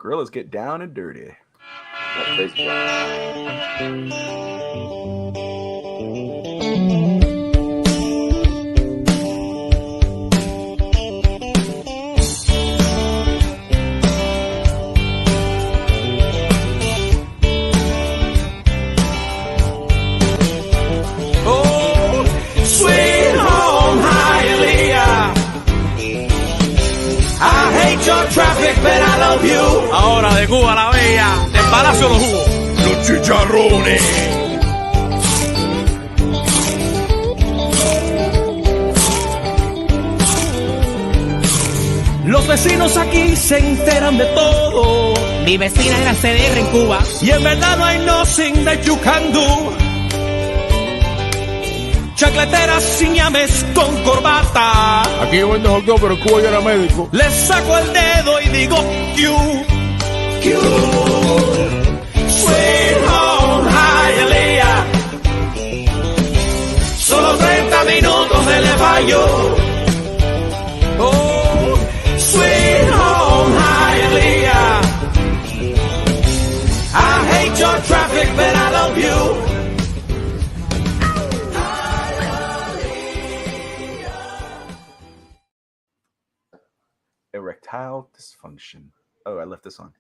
Gorillas get down and dirty. Crazy. Traffic, but I love you. Ahora de Cuba a la Bella, del Palacio los Jugos. Los chicharrones. Los vecinos aquí se enteran de todo. Mi vecina era CDR en Cuba. Y en verdad no hay nothing that you can do. Chacleteras sin llames con corbata. Aquí yo vendo hot dog, pero en Cuba yo era médico. Le saco el dedo y digo Q. Sweet home Hialeah. Solo 30 minutos de Le Fallo. Oh, sweet home Hialeah. I hate your traffic, but I love you. Erectile dysfunction. Oh, I left this on.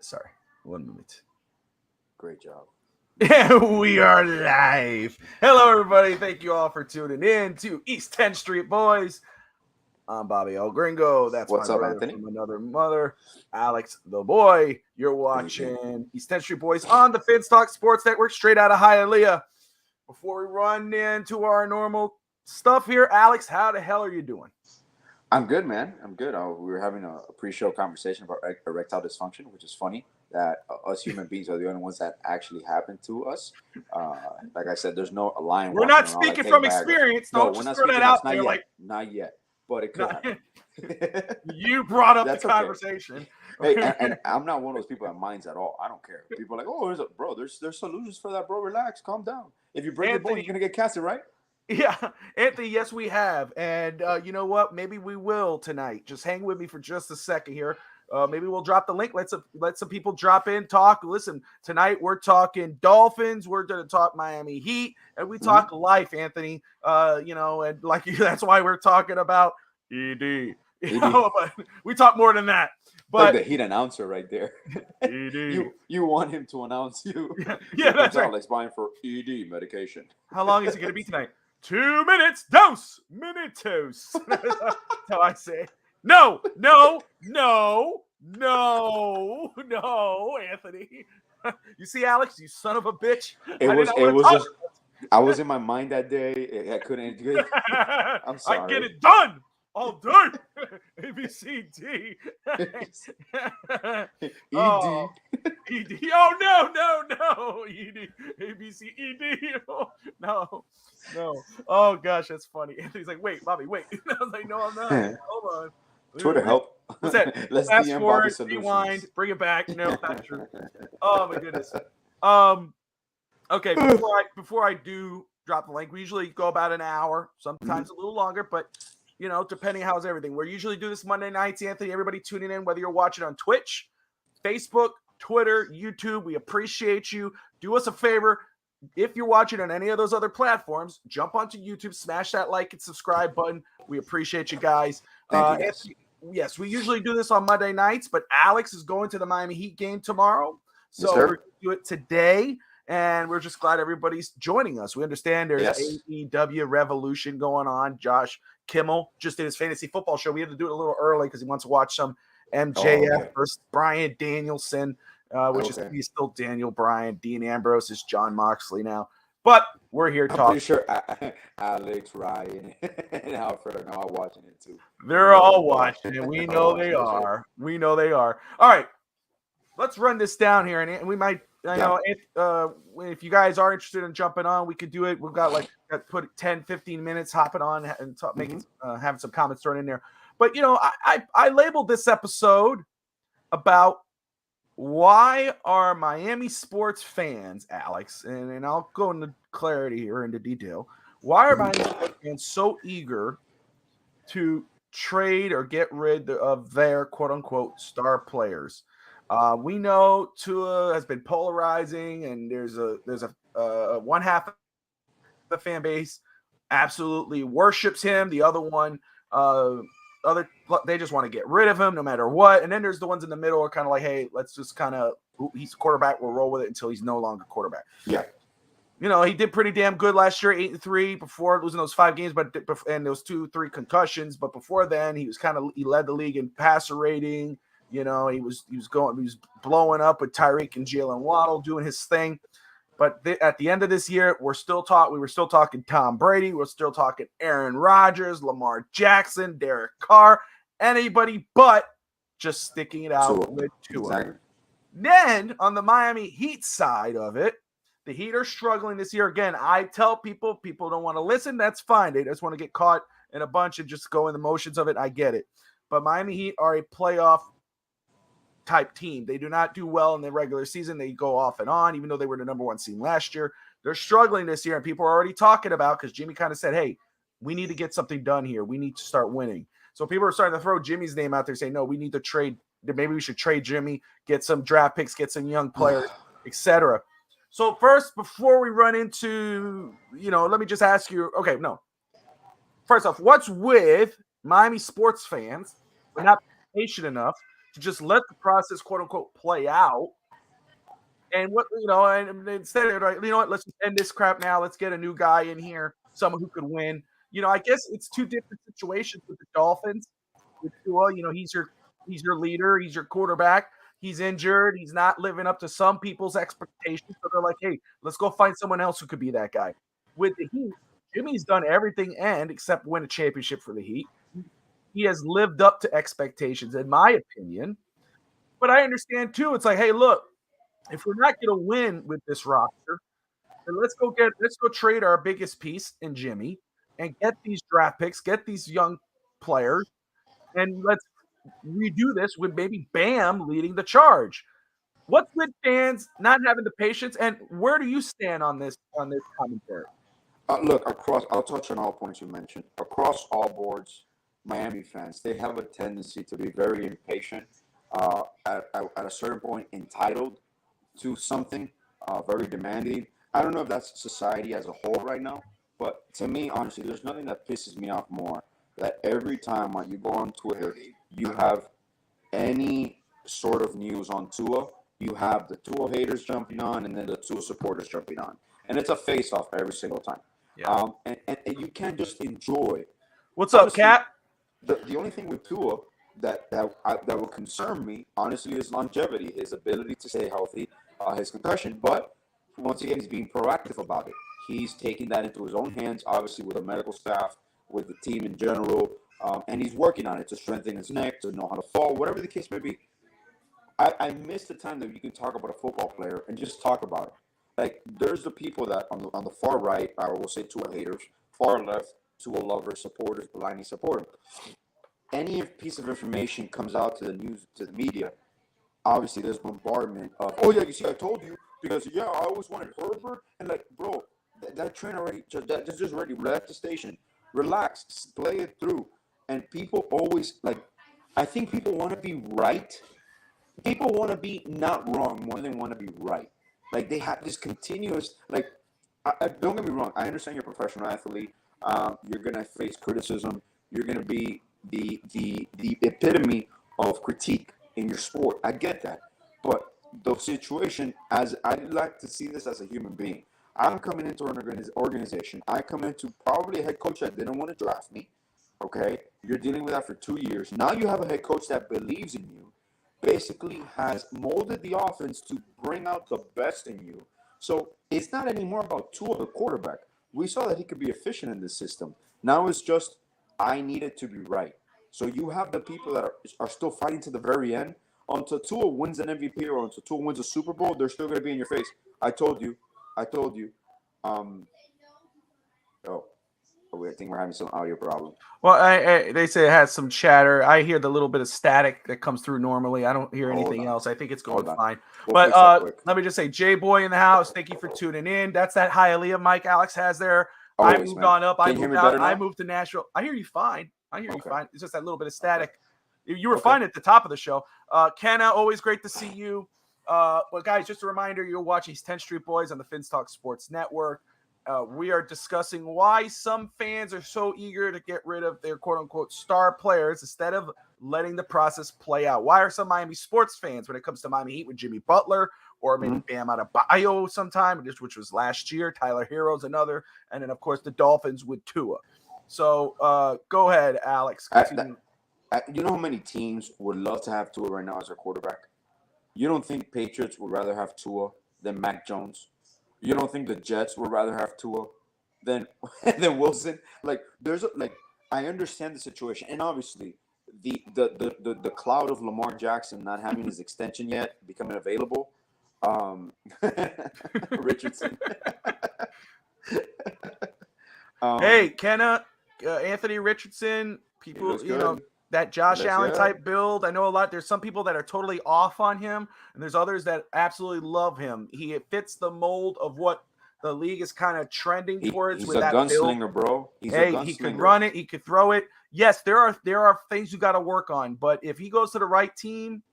Sorry. 1 minute. Great job. Yeah, we are live. Hello, everybody. Thank you all for tuning in to East 10th Street Boys. I'm Bobby El Gringo. That's What's my up, brother Anthony? from another mother, Alex the Boy. You're watching East 10th Street Boys on the Finstock Sports Network, straight out of Hialeah. Before we run into our normal stuff here, Alex, how the hell are you doing? I'm good, man. I'm good. We were having a pre-show conversation about erectile dysfunction, which is funny that us human beings are the only ones that actually happen to us. Like I said, there's no line. We're not speaking from experience. Don't just throw that out there. Not yet, but it could happen. You brought up That's the conversation. Okay. Hey, and I'm not one of those people that minds at all. I don't care. People are like, oh, bro, there's solutions for that, bro. Relax, calm down. If you break your bone, you're gonna get casted, right? Yeah, Anthony, yes, we have. And you know what? Maybe we will tonight. Just hang with me for just a second here. Maybe we'll drop the link. Let some people drop in, talk. Listen, tonight we're talking Dolphins. We're going to talk Miami Heat. And we talk life, Anthony. And like that's why we're talking about ED. But we talk more than that. But like the Heat announcer right there. ED. You want him to announce you. Yeah, that's right. Like buying for ED medication. How long is it going to be tonight? 2 minutes, dos minutos. That's how I say. No, Anthony. You see, Alex, you son of a bitch. I was in my mind that day. I couldn't. I'm sorry. I get it done all day. ABCD. ED. Oh, ED. Oh no. ED. ABCED. Oh, no. Oh gosh, that's funny. Anthony's like, wait, Bobby, wait. I was like, no, I'm not. Hold on. Twitter help. What's that? Let's fast DM forward, Bobby rewind, bring it back. No, not true. Oh my goodness. Okay, before I do drop the link, we usually go about an hour, sometimes a little longer, but depending how's everything. We usually do this Monday nights, Anthony. Everybody tuning in, whether you're watching on Twitch, Facebook, Twitter, YouTube, we appreciate you. Do us a favor. If you're watching on any of those other platforms, jump onto YouTube, smash that like and subscribe button. We appreciate you guys. Thank you guys. Yes, we usually do this on Monday nights, but Alex is going to the Miami Heat game tomorrow. So Yes, we're going to do it today, and we're just glad everybody's joining us. We understand there's AEW Revolution going on. Josh Kimmel just did his fantasy football show. We had to do it a little early because he wants to watch some MJF versus Bryan Danielson. Is he's still Daniel Bryan. Dean Ambrose is John Moxley now. But we're here talking. I'm pretty sure Alex, Ryan, and Alfred are all watching it too. They're all watching it. We know they are. All right. Let's run this down here. And we might, if you guys are interested in jumping on, we could do it. We've got put 10, 15 minutes hopping on and having some comments thrown in there. But, I labeled this episode about why are Miami sports fans, Alex, and I'll go into clarity here, into detail. Why are Miami sports fans so eager to trade or get rid of their quote-unquote star players? We know Tua has been polarizing, and there's a one half of the fan base absolutely worships him. The other one, they just want to get rid of him no matter what. And then there's the ones in the middle are kind of like, hey, let's just kind of, he's a quarterback, we'll roll with it until he's no longer quarterback. Yeah. He did pretty damn good last year, 8-3 before losing those 5 games, and those 2-3 concussions. But before then, he led the league in passer rating. He was blowing up with Tyreek and Jalen Waddle doing his thing. But at the end of this year, we were still talking Tom Brady. We're still talking Aaron Rodgers, Lamar Jackson, Derek Carr, anybody but just sticking it out with Tua. Exactly. Then on the Miami Heat side of it, the Heat are struggling this year. Again, I tell people don't want to listen. That's fine. They just want to get caught in a bunch and just go in the motions of it. I get it. But Miami Heat are a playoff type team. They do not do well in the regular season. They go off and on, even though they were the number 1 seed last year. They're struggling this year, and people are already talking about, because Jimmy kind of said, hey, we need to get something done here. We need to start winning. So people are starting to throw Jimmy's name out there, saying, no, we need to trade. Maybe we should trade Jimmy, get some draft picks, get some young players, etc. So first, before we run into, let me just ask you, okay, no. First off, what's with Miami sports fans? We're not patient enough to just let the process, quote unquote, play out. And and instead of, let's just end this crap now. Let's get a new guy in here, someone who could win. I guess it's 2 different situations with the Dolphins. With Tua, he's your leader, he's your quarterback. He's injured. He's not living up to some people's expectations. So they're like, hey, let's go find someone else who could be that guy. With the Heat, Jimmy's done everything except win a championship for the Heat. He has lived up to expectations, in my opinion. But I understand, too. It's like, hey, look, if we're not going to win with this roster, then let's go trade our biggest piece in Jimmy and get these draft picks, get these young players, and let's redo this with maybe Bam leading the charge. What's with fans not having the patience, and where do you stand on this commentary? Look, I'll touch on all points you mentioned. Across all boards, Miami fans, they have a tendency to be very impatient, at a certain point entitled to something, very demanding. I don't know if that's society as a whole right now, but to me, honestly, there's nothing that pisses me off more that every time you go on Twitter, you have any sort of news on Tua, you have the Tua haters jumping on and then the Tua supporters jumping on. And it's a face-off every single time. Yeah. And you can't just enjoy. What's up, Cap? The only thing with Tua that would concern me, honestly, is longevity, his ability to stay healthy, his concussion. But once again, he's being proactive about it. He's taking that into his own hands, obviously with the medical staff, with the team in general, and he's working on it to strengthen his neck, to know how to fall, whatever the case may be. I miss the time that you can talk about a football player and just talk about it. Like, there's the people that on the far right, I will say Tua haters, far left, Tua lovers, supporters, blindly support him. Any piece of information comes out to the news, to the media, obviously there's bombardment of, oh yeah, you see, I told you, because I always wanted Herbert, and like, bro, that train just already left the station. Relax, play it through. And people always, I think people want to be right. People want to be not wrong more than they want to be right. Like, they have this continuous, don't get me wrong, I understand you're a professional athlete. You're going to face criticism. You're going to be the epitome of critique in your sport. I get that. But the situation, as I'd like to see this as a human being, I'm coming into an organization. I come into probably a head coach that didn't want to draft me. Okay? You're dealing with that for 2 years. Now you have a head coach that believes in you, basically has molded the offense to bring out the best in you. So it's not anymore about Tua, the quarterback. We saw that he could be efficient in this system. Now it's just, I need it to be right. So you have the people that are still fighting to the very end. Until Tua wins an MVP or until Tua wins a Super Bowl, they're still going to be in your face. I told you. I think we're having some audio problem. Well, they say it has some chatter. I hear the little bit of static that comes through normally. I don't hear anything else. I think it's going fine. But let me just say, J-Boy in the house, thank you for tuning in. That's that Hialeah mic Alex has there. Always, I moved on up. I moved out. I moved to Nashville. I hear you fine. Fine. It's just that little bit of static. You were Okay. fine at the top of the show. Kenna, always great to see you. But guys, just a reminder, you're watching 10th Street Boys on the Fins Talk Sports Network. We are discussing why some fans are so eager to get rid of their quote-unquote star players instead of letting the process play out. Why are some Miami sports fans, when it comes to Miami Heat with Jimmy Butler, or maybe Bam Adebayo sometime, which was last year, Tyler Hero's another, and then, of course, the Dolphins with Tua. So go ahead, Alex. Continue. You know how many teams would love to have Tua right now as their quarterback? You don't think Patriots would rather have Tua than Mac Jones? You don't think the Jets would rather have Tua than than Wilson? Like, I understand the situation, and obviously the cloud of Lamar Jackson not having his extension yet becoming available. Richardson. Hey, Kenna, Anthony Richardson, people, that Josh Allen type build. I know a lot. There's some people that are totally off on him, and there's others that absolutely love him. He fits the mold of what the league is kind of trending towards. He's with a that gunslinger, build. bro. He could run it. He could throw it. Yes, there are things you got to work on, but if he goes to the right team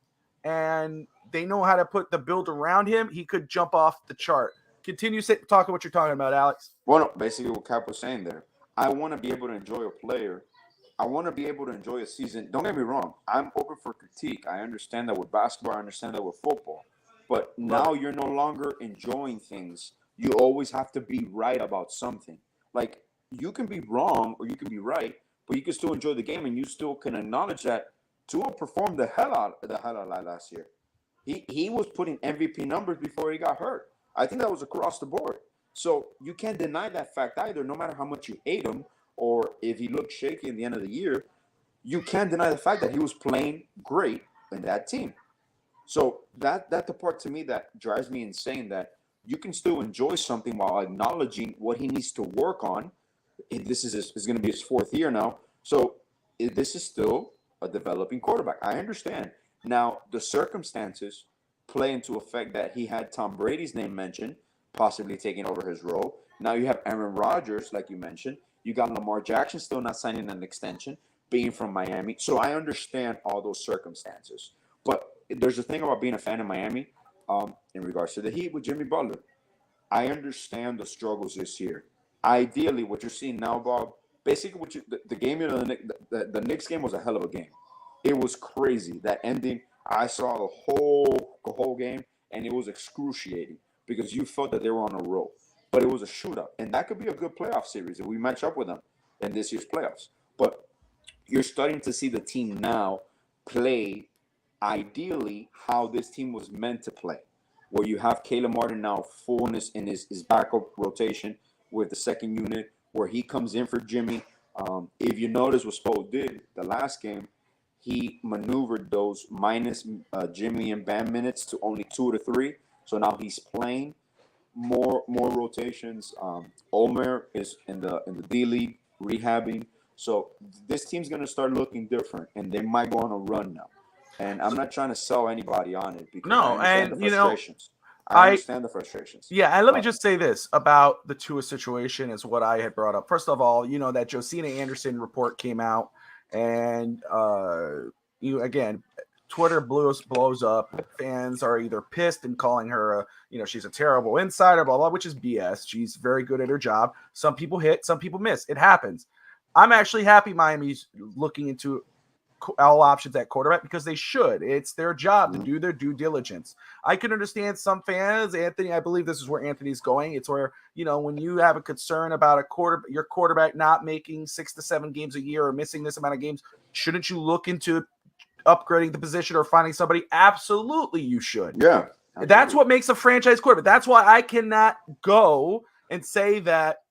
and they know how to put the build around him, he could jump off the chart. Continue talking what you're talking about, Alex. Well, no, basically what Cap was saying there. I want to be able to enjoy a player. I want to be able to enjoy a season. Don't get me wrong. I'm open for critique. I understand that with basketball. I understand that with football. But now you're no longer enjoying things. You always have to be right about something. Like, you can be wrong or you can be right, but you can still enjoy the game, and you still can acknowledge that Tua performed the hell out of last year. He was putting MVP numbers before he got hurt. I think that was across the board. So you can't deny that fact either, no matter how much you hate him or if he looked shaky in the end of the year. You can't deny the fact that he was playing great in that team. So that's the part to me that drives me insane, that you can still enjoy something while acknowledging what he needs to work on. This is going to be his 4th year now. So this is still a developing quarterback. I understand. Now, the circumstances play into effect that he had Tom Brady's name mentioned, possibly taking over his role. Now you have Aaron Rodgers, like you mentioned. You got Lamar Jackson still not signing an extension, being from Miami. So I understand all those circumstances. But there's a thing about being a fan of Miami in regards to the Heat with Jimmy Butler. I understand the struggles this year. Ideally, what you're seeing now, Bob, basically the game, the Knicks game was a hell of a game. It was crazy. That ending, I saw the whole game, and it was excruciating because you felt that they were on a roll. But it was a shootout, and that could be a good playoff series if we match up with them in this year's playoffs. But you're starting to see the team now play ideally how this team was meant to play, where you have Caleb Martin now fullness in his backup rotation with the second unit, where he comes in for Jimmy. If you notice what Spo did the last game, he maneuvered those minus Jimmy and Bam minutes to only 2 to 3. So now he's playing more rotations. Omer is in the D League rehabbing. So this team's going to start looking different, and they might go on a run now. And I'm not trying to sell anybody on it because I understand the frustrations. I understand the frustrations. Yeah, and let me just say this about the Tua situation is what I had brought up. First of all, that Josina Anderson report came out, and Twitter blows up. Fans are either pissed and calling her she's a terrible insider, blah, blah, which is BS. She's very good at her job. Some people hit, some people miss. It happens. I'm actually happy Miami's looking into all options at quarterback because they should. It's their job to do their due diligence. I can understand some fans, Anthony. I believe this is where Anthony's going. It's where, when you have a concern about your quarterback not making 6 to 7 games a year or missing this amount of games, shouldn't you look into upgrading the position or finding somebody? Absolutely, you should. Yeah. Absolutely. That's what makes a franchise quarterback. That's why I cannot go and say that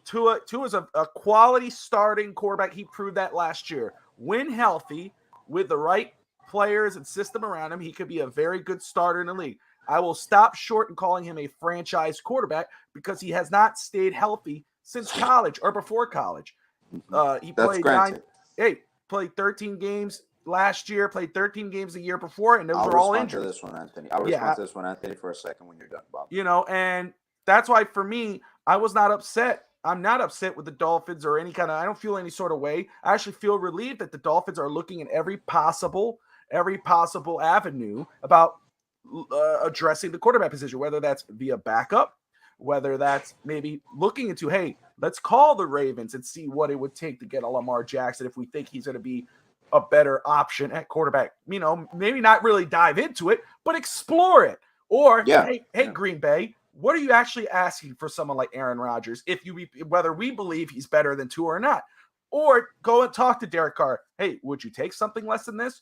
Tua is a quality starting quarterback. He proved that last year. When healthy, with the right players and system around him, he could be a very good starter in the league. I will stop short in calling him a franchise quarterback because he has not stayed healthy since college or before college. He played 13 games last year, played 13 games the year before, and those are all injured. I'll respond to this one, Anthony. I'll respond to this one, Anthony, for a second when you're done, Bob. And that's why for me, I was not upset I'm not upset with the Dolphins or I don't feel any sort of way. I actually feel relieved that the Dolphins are looking at every possible avenue about addressing the quarterback position, whether that's via backup, whether that's maybe looking into, hey, let's call the Ravens and see what it would take to get a Lamar Jackson if we think he's going to be a better option at quarterback. Maybe not really dive into it, but explore it. Or, hey, Green Bay, what are you actually asking for someone like Aaron Rodgers? Whether we believe he's better than Tua or not, or go and talk to Derek Carr. Hey, would you take something less than this?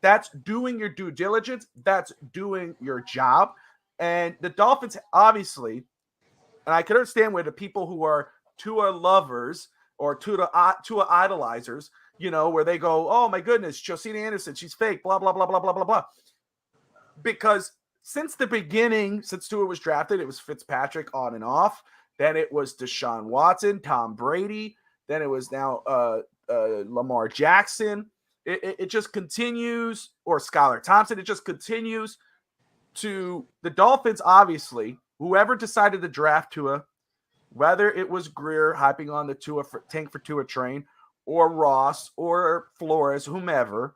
That's doing your due diligence. That's doing your job. And the Dolphins, obviously, and I can understand where the people who are Tua lovers or Tua idolizers, where they go, oh my goodness, Josina Anderson, she's fake, blah, blah, blah, blah, blah, blah, blah. Because since the beginning, since Tua was drafted, it was Fitzpatrick on and off. Then it was Deshaun Watson, Tom Brady. Then it was now Lamar Jackson. It just continues, or Skylar Thompson. It just continues to the Dolphins, obviously, whoever decided to draft Tua, whether it was Greer hyping on the tank for Tua train, or Ross, or Flores, whoever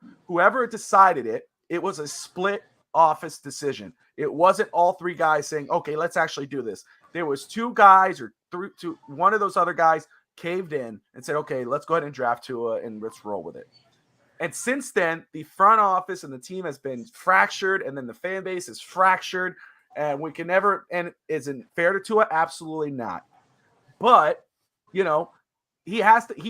decided it, it was a split office decision. It wasn't all three guys saying, okay, let's actually do this. There was two guys or one of those other guys caved in and said, okay, let's go ahead and draft Tua and let's roll with it. And since then, the front office and the team has been fractured, and then the fan base is fractured, and we can never, and isn't fair to Tua? Absolutely not. But, he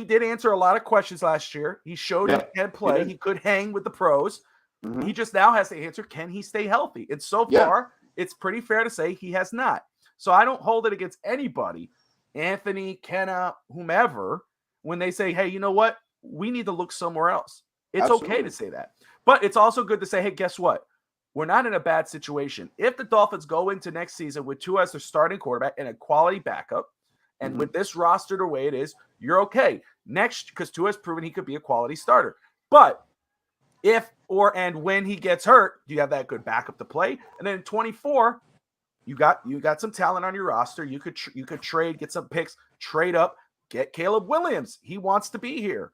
did answer a lot of questions last year. He showed he can play. He could hang with the pros. Mm-hmm. He just now has to answer, can he stay healthy? And so far, it's pretty fair to say he has not. So I don't hold it against anybody, Anthony, Kenna, whomever, when they say, hey, you know what? We need to look somewhere else. It's Absolutely. Okay to say that. But it's also good to say, hey, guess what? We're not in a bad situation. If the Dolphins go into next season with Tua as their starting quarterback and a quality backup, and with this roster the way it is, you're okay. Next, because Tua has proven he could be a quality starter. But if and when he gets hurt, do you have that good backup to play? And then in 24, you got some talent on your roster. You could trade, get some picks, trade up, get Caleb Williams. He wants to be here.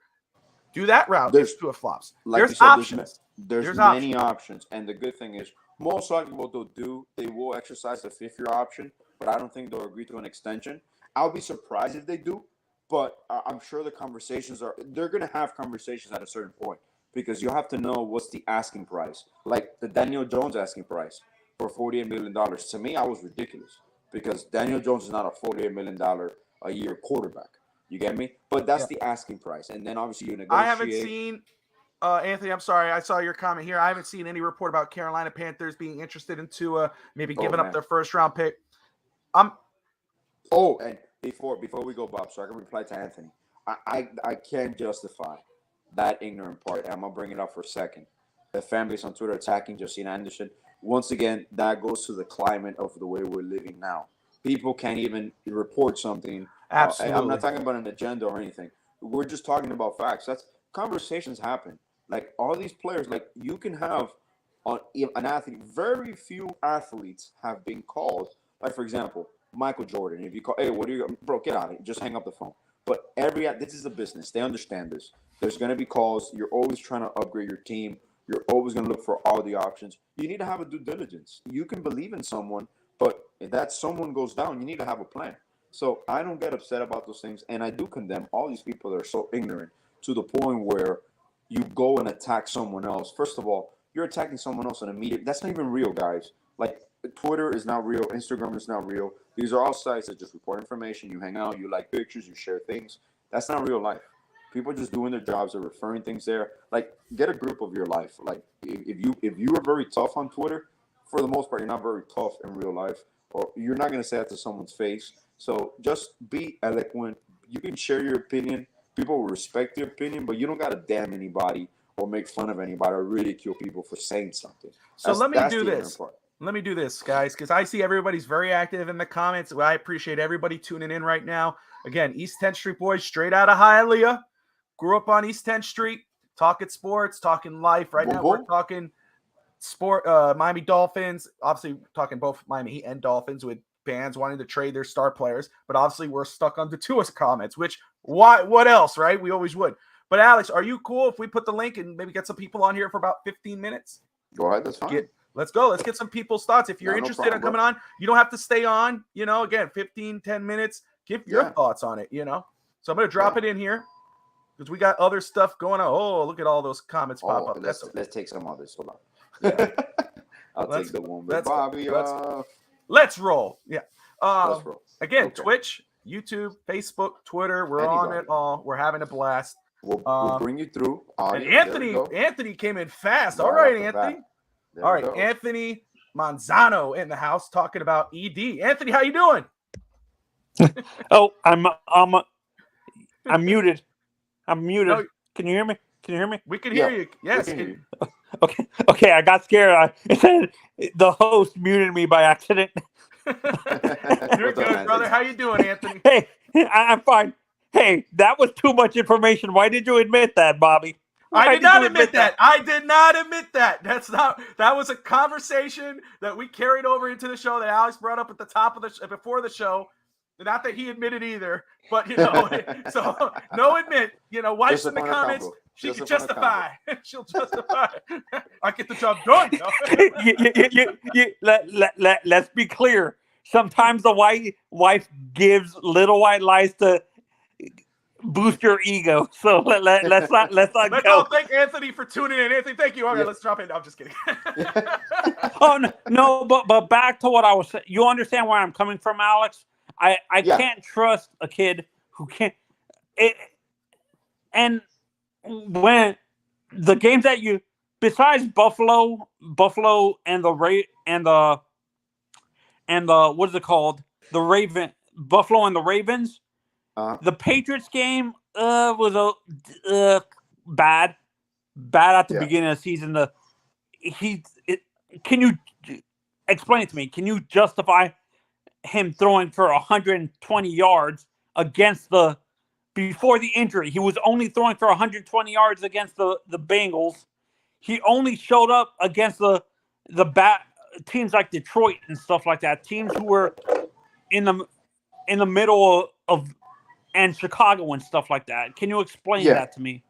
Do that route. There's Tua flops. There's options. There's many options. And the good thing is, most likely what they'll do, they will exercise the fifth-year option, but I don't think they'll agree to an extension. I'll be surprised if they do, but I'm sure they're going to have conversations at a certain point, because you have to know what's the asking price. Like the Daniel Jones asking price for $48 million. To me, I was ridiculous, because Daniel Jones is not a $48 million a year quarterback. You get me? But that's the asking price. And then obviously you negotiate. I haven't seen, Anthony, I'm sorry. I saw your comment here. I haven't seen any report about Carolina Panthers being interested in Tua, maybe giving up their first round pick. And before we go, Bob, so I can reply to Anthony, I can't justify that ignorant part. I'm going to bring it up for a second. The fan base on Twitter attacking Josina Anderson. Once again, that goes to the climate of the way we're living now. People can't even report something. Absolutely. I'm not talking about an agenda or anything. We're just talking about facts. That's conversations happen. Like all these players, like you can have an athlete. Very few athletes have been called. Like for example, Michael Jordan. If you call, hey, what are you, bro? Get out of here. Just hang up the phone. But this is a business. They understand this. There's going to be calls. You're always trying to upgrade your team. You're always going to look for all the options. You need to have a due diligence. You can believe in someone, but if that someone goes down, you need to have a plan. So I don't get upset about those things, and I do condemn all these people that are so ignorant to the point where you go and attack someone else. First of all, you're attacking someone else in a media. That's not even real, guys. Like Twitter is not real. Instagram is not real. These are all sites that just report information. You hang out, you like pictures, you share things. That's not real life. People just doing their jobs. They're referring things there. Like get a group of your life. Like if you are very tough on Twitter, for the most part, you're not very tough in real life, or you're not going to say that to someone's face. So just be eloquent. You can share your opinion. People will respect your opinion, but you don't got to damn anybody or make fun of anybody or ridicule people for saying something. So let me do this. Let me do this, guys, because I see everybody's very active in the comments. I appreciate everybody tuning in right now. Again, East 10th Street boys, straight out of Hialeah. Grew up on East 10th Street, talking sports, talking life. Right now we're talking sport, Miami Dolphins. Obviously talking both Miami Heat and Dolphins with fans wanting to trade their star players, but obviously we're stuck on the Tua's comments, which what else, right? We always would. But Alex, are you cool if we put the link and maybe get some people on here for about 15 minutes? Go ahead, that's fine. Let's go. Let's get some people's thoughts. If you're No interested problem, in coming on, you don't have to stay on, again, 15, 10 minutes. Give your thoughts on it, So I'm going to drop it in here because we got other stuff going on. Oh, look at all those comments pop up. Let's take some others. Hold on. Yeah. I'll take the one with Bobby off. Let's roll. Yeah. Let's roll. Again, Okay. Twitch, YouTube, Facebook, Twitter. We're on it all. We're having a blast. We'll bring you through. And Anthony came in fast. All right, Anthony. All right, Anthony Manzano in the house talking about ED. Anthony, how you doing? Oh, I'm muted. I'm muted. No, Can you hear me? we can hear you. Yes. We can hear you. Okay. I got scared. It said the host muted me by accident. You're good, brother. How you doing, Anthony? Hey, I'm fine. Hey, that was too much information. Why did you admit that, Bobby? I did not admit that. I did not admit that. That was a conversation that we carried over into the show that Alex brought up at the top of before the show. Not that he admitted either, but so no admit. Wife's in the comments. She can justify. She'll justify. I get the job done. Let's be clear. Sometimes the wife gives little white lies to boost your ego. So let's not go. Thank Anthony for tuning in. Anthony, thank you. Okay, let's drop in. No, I'm just kidding. Oh no, but back to what I was saying. You understand where I'm coming from, Alex? I can't trust a kid who can't. And when the games that besides Buffalo and the what is it called? Buffalo and the Ravens. The Patriots game was bad at the beginning of the season. Can you explain it to me? Can you justify him throwing for 120 yards before the injury? He was only throwing for 120 yards against the Bengals. He only showed up against the teams like Detroit and stuff like that. Teams who were in the middle of and Chicago and stuff like that. Can you explain that to me?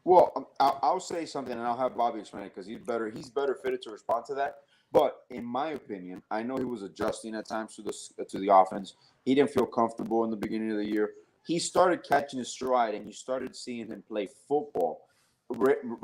Well, I'll say something and I'll have Bobby explain it because he's better fitted to respond to that. But in my opinion, I know he was adjusting at times to the offense. He didn't feel comfortable in the beginning of the year. He started catching his stride, and you started seeing him play football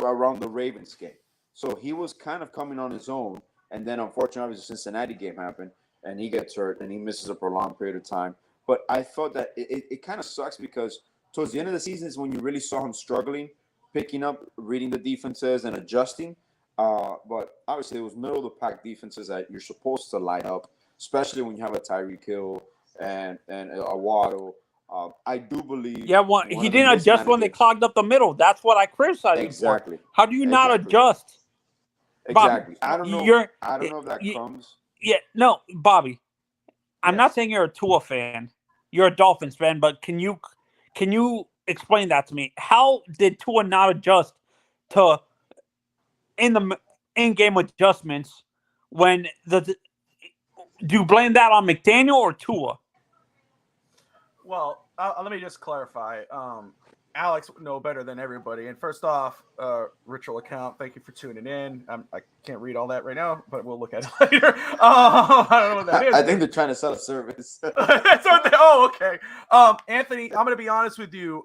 around the Ravens game. So he was kind of coming on his own. And then, unfortunately, the Cincinnati game happened, and he gets hurt, and he misses a prolonged period of time. But I thought that it kind of sucks because towards the end of the season is when you really saw him struggling, picking up, reading the defenses, and adjusting. But obviously, it was middle-of-the-pack defenses that you're supposed to line up, especially when you have a Tyreek Hill and a Waddle. I do believe. Yeah, he didn't adjust when they clogged up the middle. That's what I criticized exactly. him for. How do you not adjust? Exactly. Bobby, I don't know if that comes. Yeah, no, Bobby. I'm not saying you're a Tua fan. You're a Dolphins fan, but can you explain that to me? How did Tua not adjust to in-game adjustments when do you blame that on McDaniel or Tua? Well, let me just clarify. Alex would know better than everybody. And first off, ritual account, thank you for tuning in. I can't read all that right now, but we'll look at it later. I don't know what that is. I think they're trying to sell a service. That's what okay. Anthony, I'm going to be honest with you.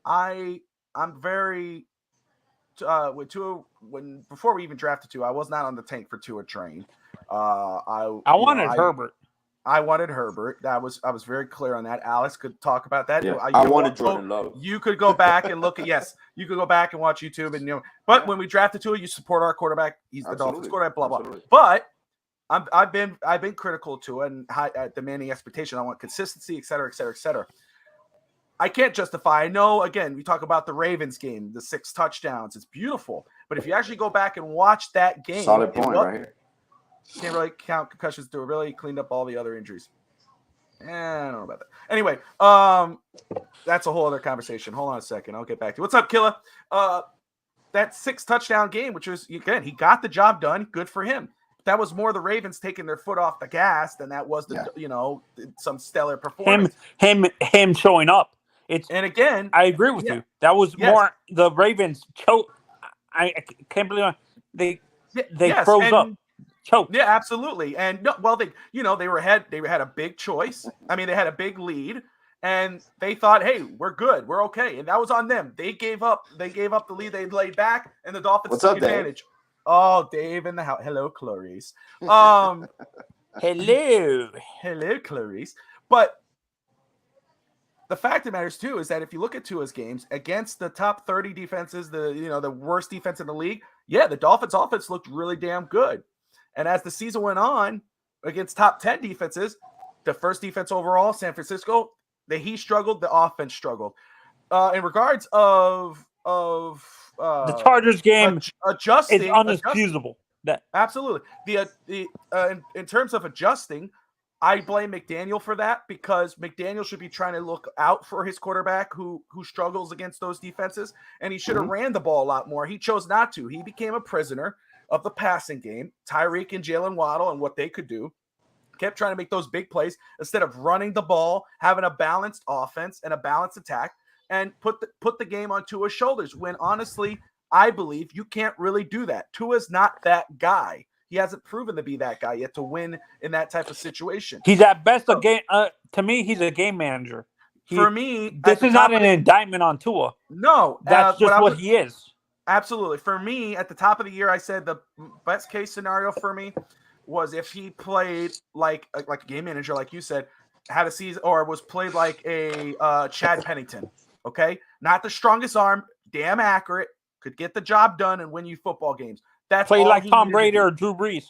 I'm very with Tua before we even drafted Tua, I was not on the tank for Tua train. I wanted Herbert. I wanted Herbert. I was very clear on that. Alex could talk about that. Yeah, I wanted Jordan Love. You could go back and look at you could go back and watch YouTube and But when we drafted Tua, you support our quarterback. He's the Dolphins quarterback. Blah blah. Absolutely. But I've been critical to it and demanding expectation. I want consistency, et cetera, et cetera, et cetera. I can't justify. I know, again, we talk about the Ravens game, the 6 touchdowns. It's beautiful. But if you actually go back and watch that game. Solid point right here. Can't really count concussions to really cleaned up all the other injuries. I don't know about that. Anyway, that's a whole other conversation. Hold on a second. I'll get back to you. What's up, Killa? That 6 touchdown game, which was, again, he got the job done. Good for him. that was more the Ravens taking their foot off the gas than that was some stellar Him performance. him showing up. And again, I agree with you. That was more the Ravens choke. I can't believe they froze up. Choked. Yeah, absolutely. And they were ahead. They had a big choice. I mean, they had a big lead, and they thought, "Hey, we're good. We're okay." And that was on them. They gave up. They gave up the lead. They laid back, and the Dolphins took advantage. Dave? Oh, Dave in the house. Hello, Clarice. Hello, Clarice. But the fact of the matter is too is that if you look at Tua's games against the top 30 defenses, the worst defense in the league, the Dolphins' offense looked really damn good. And as the season went on against top 10 defenses, the first defense overall, San Francisco, he struggled, the offense struggled. In regards of the Chargers game adjusting is unexcusable. Absolutely. In terms of adjusting, I blame McDaniel for that because McDaniel should be trying to look out for his quarterback who struggles against those defenses, and he should have ran the ball a lot more. He chose not to. He became a prisoner of the passing game, Tyreek and Jalen Waddle and what they could do, kept trying to make those big plays instead of running the ball, having a balanced offense and a balanced attack, and put the game on Tua's shoulders when honestly, I believe you can't really do that. Tua's not that guy. He hasn't proven to be that guy yet to win in that type of situation. He's at best a game. To me, he's a game manager. For me, this is not an indictment on Tua. No, that's just what he is. Absolutely. For me, at the top of the year, I said the best case scenario for me was if he played like a game manager, like you said, had a season or was played like a Chad Pennington. Okay, not the strongest arm, damn accurate, could get the job done and win you football games. That's play like Tom Brady or Drew Brees.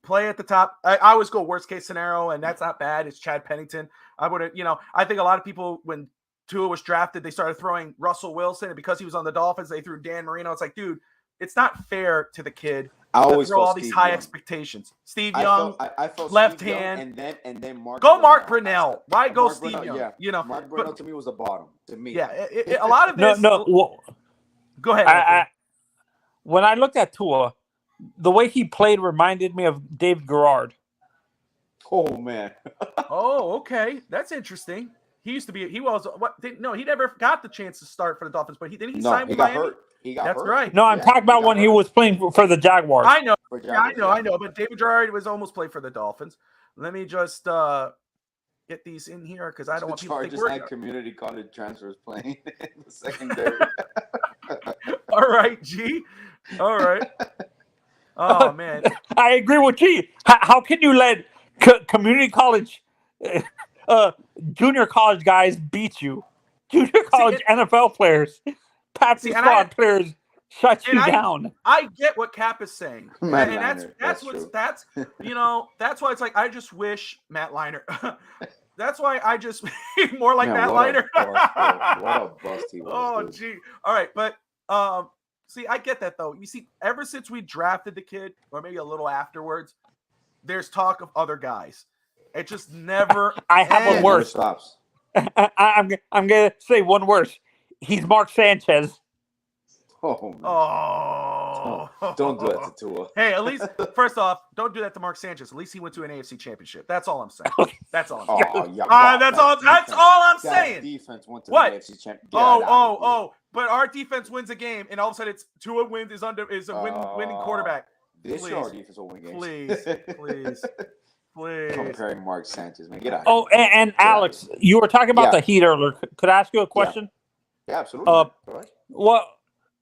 Play at the top. I always go worst case scenario, and that's not bad. It's Chad Pennington. I would have, I think a lot of people when Tua was drafted, they started throwing Russell Wilson, and because he was on the Dolphins, they threw Dan Marino. It's like, dude, it's not fair to the kid to throw all these high expectations. Steve Young, I felt left Steve hand, Young, and then Mark. Go Mark Brunell. Why go Steve Young? Yeah. Mark Brunell to me was the bottom. To me, a lot of this. No. Go ahead. When I looked at Tua, the way he played reminded me of David Garrard. Oh man. Oh, okay, that's interesting. He used to be. He was what? No, he never got the chance to start for the Dolphins, but he signed with Miami. He got That's hurt. right. No, I'm talking about when he was playing for the Jaguars. I know. I know. But David Garrard was almost played for the Dolphins. Let me just get these in here because I don't want people to think we're had community college transfers playing in the secondary. All right, G. All right. Oh man, I agree with G. How can you let community college, junior college guys beat you? Junior college NFL players, Patsy squad players shut you down. I get what Cap is saying, and that's why it's like I just wish Matt Leinart. That's why I just more like Matt Leinart. What a bust he was. Oh, gee. All right, but see, I get that though. You see, ever since we drafted the kid, or maybe a little afterwards, there's talk of other guys. It just never. I have a worse. Stops. I'm gonna say one worse. He's Mark Sanchez. Oh, man. Don't do that to Tua. Hey, at least first off, don't do that to Mark Sanchez. At least he went to an AFC championship. That's all I'm saying. That's all I'm saying. That's all I'm saying. Defense went to what? The AFC championship. But our defense wins a game, and all of a sudden it's Tua wins is winning quarterback. This year our defense will win games. Please. Comparing Mark Sanchez, man, get out. Oh, and Alex, you were talking about the Heat earlier. Could I ask you a question? Yeah, absolutely.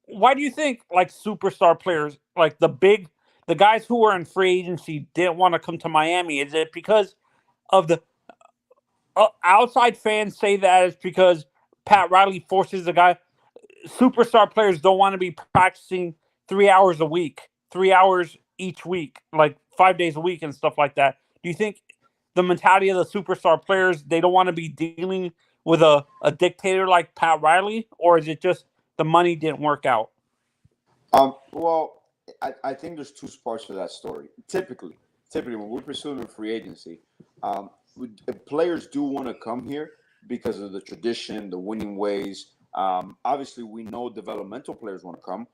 Why do you think like superstar players, like the guys who were in free agency, didn't want to come to Miami? Is it because of the outside fans say that it's because Pat Riley forces the guy? Superstar players don't want to be practicing 3 hours a week, 3 hours each week, like 5 days a week and stuff like that. Do you think the mentality of the superstar players, they don't want to be dealing with a dictator like Pat Riley, or is it just the money didn't work out? Well, I think there's two parts to that story. Typically, when we're pursuing a free agency, players do want to come here because of the tradition, the winning ways. Obviously, we know developmental players want to come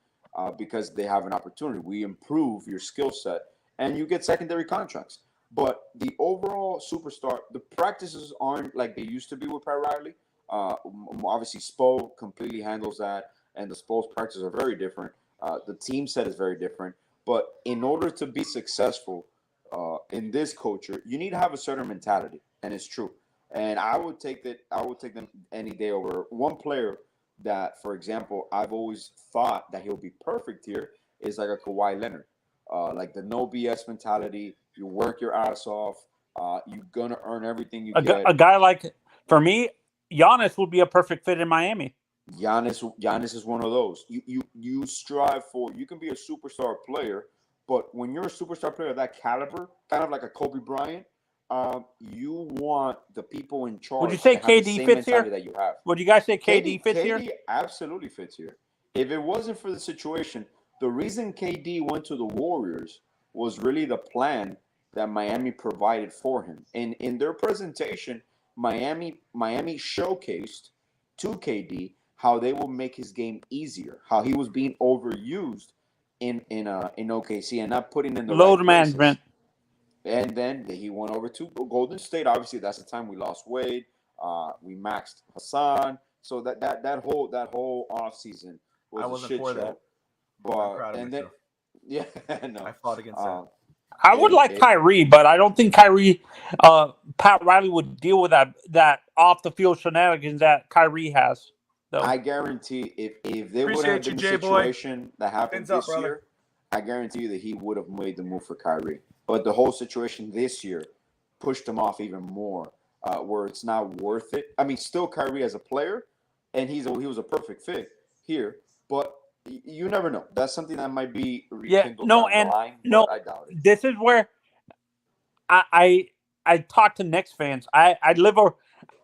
because they have an opportunity. We improve your skill set and you get secondary contracts. But the overall superstar, the practices aren't like they used to be with Pat Riley. Obviously, Spo completely handles that, and the Spo's practices are very different. The team set is very different. But in order to be successful in this culture, you need to have a certain mentality, and it's true. And I would take that. I would take them any day over one player that, for example, I've always thought that he'll be perfect here is like a Kawhi Leonard, like the no BS mentality. You work your ass off. You're gonna earn everything you get. A guy like, for me, Giannis would be a perfect fit in Miami. Giannis is one of those. You strive for. You can be a superstar player, but when you're a superstar player of that caliber, kind of like a Kobe Bryant, you want the people in charge. Would you say to have the KD same fits here? mentality that you have. Would you guys say KD fits here? KD absolutely fits here. If it wasn't for the situation, the reason KD went to the Warriors was really the plan that Miami provided for him. And in their presentation, Miami showcased to KD how they will make his game easier, how he was being overused in OKC and not putting in the Load right management. places. And then he went over to Golden State. Obviously, that's the time we lost Wade. We maxed Hassan. So that whole offseason was I wasn't a shit for show. that. But and then myself. no, I fought against that. I would like Kyrie, but I don't think Kyrie, Pat Riley would deal with that off the field shenanigans that Kyrie has. Though. I guarantee if there would Appreciate have been you, a J-boy. situation that happened Hands up, this brother. year, I guarantee you that he would have made the move for Kyrie. But the whole situation this year pushed him off even more, where it's not worth it. I mean, still Kyrie as a player, and he was a perfect fit here, but you never know. That's something that might be rekindled down the line, but I doubt it. This is where I talk to Knicks fans.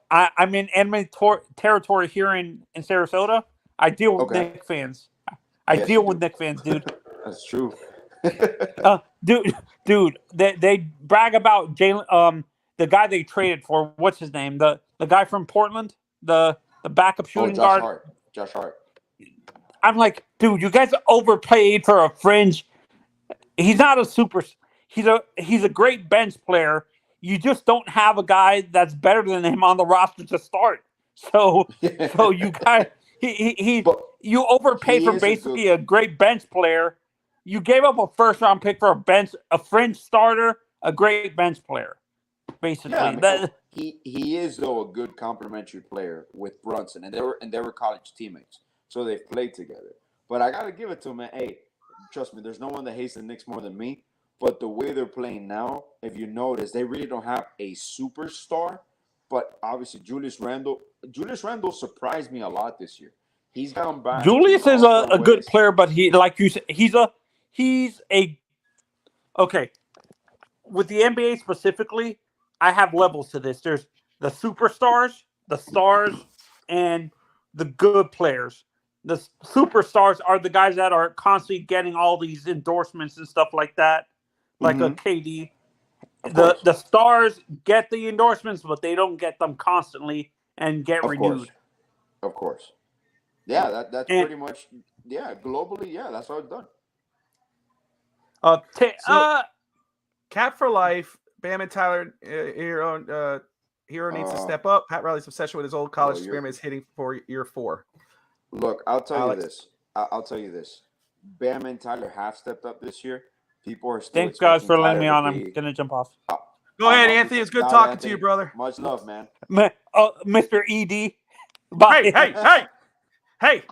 I'm in enemy territory here in Sarasota. I deal with Knicks fans. I deal with Knicks fans, dude. That's true. Dude, they brag about Jalen, the guy they traded for. What's his name? The guy from Portland, the backup shooting guard. Josh Hart. I'm like, dude, you guys overpaid for a fringe. He's not a super. He's a great bench player. You just don't have a guy that's better than him on the roster to start. So you guys, you overpaid for basically a great bench player. You gave up a first-round pick for a fringe starter, a great bench player, basically. Yeah, he is though a good complementary player with Brunson, and they were college teammates, so they've played together. But I gotta give it to him, man. Hey, trust me, there's no one that hates the Knicks more than me. But the way they're playing now, if you notice, they really don't have a superstar. But obviously, Julius Randle surprised me a lot this year. He's gone back. Julius is a good player, but he, like you said, he's a okay. With the NBA specifically, I have levels to this. There's the superstars, the stars, and the good players. The superstars are the guys that are constantly getting all these endorsements and stuff like that. Like a KD. The stars get the endorsements, but they don't get them constantly and get renewed. Of course. Yeah, that's pretty much, globally, that's how it's done. Cap for life, Bam and Tyler Hero needs to step up. Pat Riley's obsession with his old college experiment is hitting for year 4. Look, I'll tell you this. Bam and Tyler have stepped up this year. People are still. Thanks, guys, for letting me on. I'm gonna jump off. Go ahead, Anthony. It's good talking to you, brother. Much love, man. Mr. ED. Bye. Hey!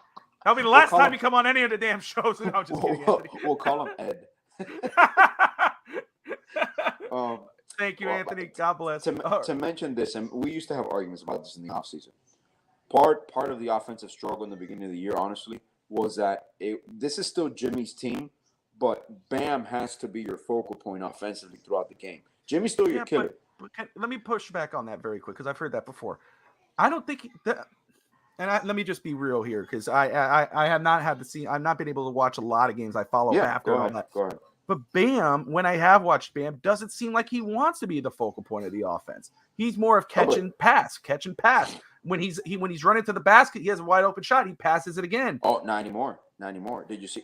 That'll be the last time you come on any of the damn shows. No, I'm just kidding, Anthony. We'll call him Ed. Thank you, Anthony. God bless. To mention this, and we used to have arguments about this in the offseason. Part of the offensive struggle in the beginning of the year, honestly, was that this is still Jimmy's team, but Bam has to be your focal point offensively throughout the game. Jimmy's still your killer. But let me push back on that very quick because I've heard that before. I don't think let me just be real here because I have not had the scene. I've not been able to watch a lot of games. I follow after all that. Go ahead. But Bam, when I have watched Bam, doesn't seem like he wants to be the focal point of the offense. He's more of catch and pass. When he's running to the basket, he has a wide open shot. He passes it again. Oh, not anymore.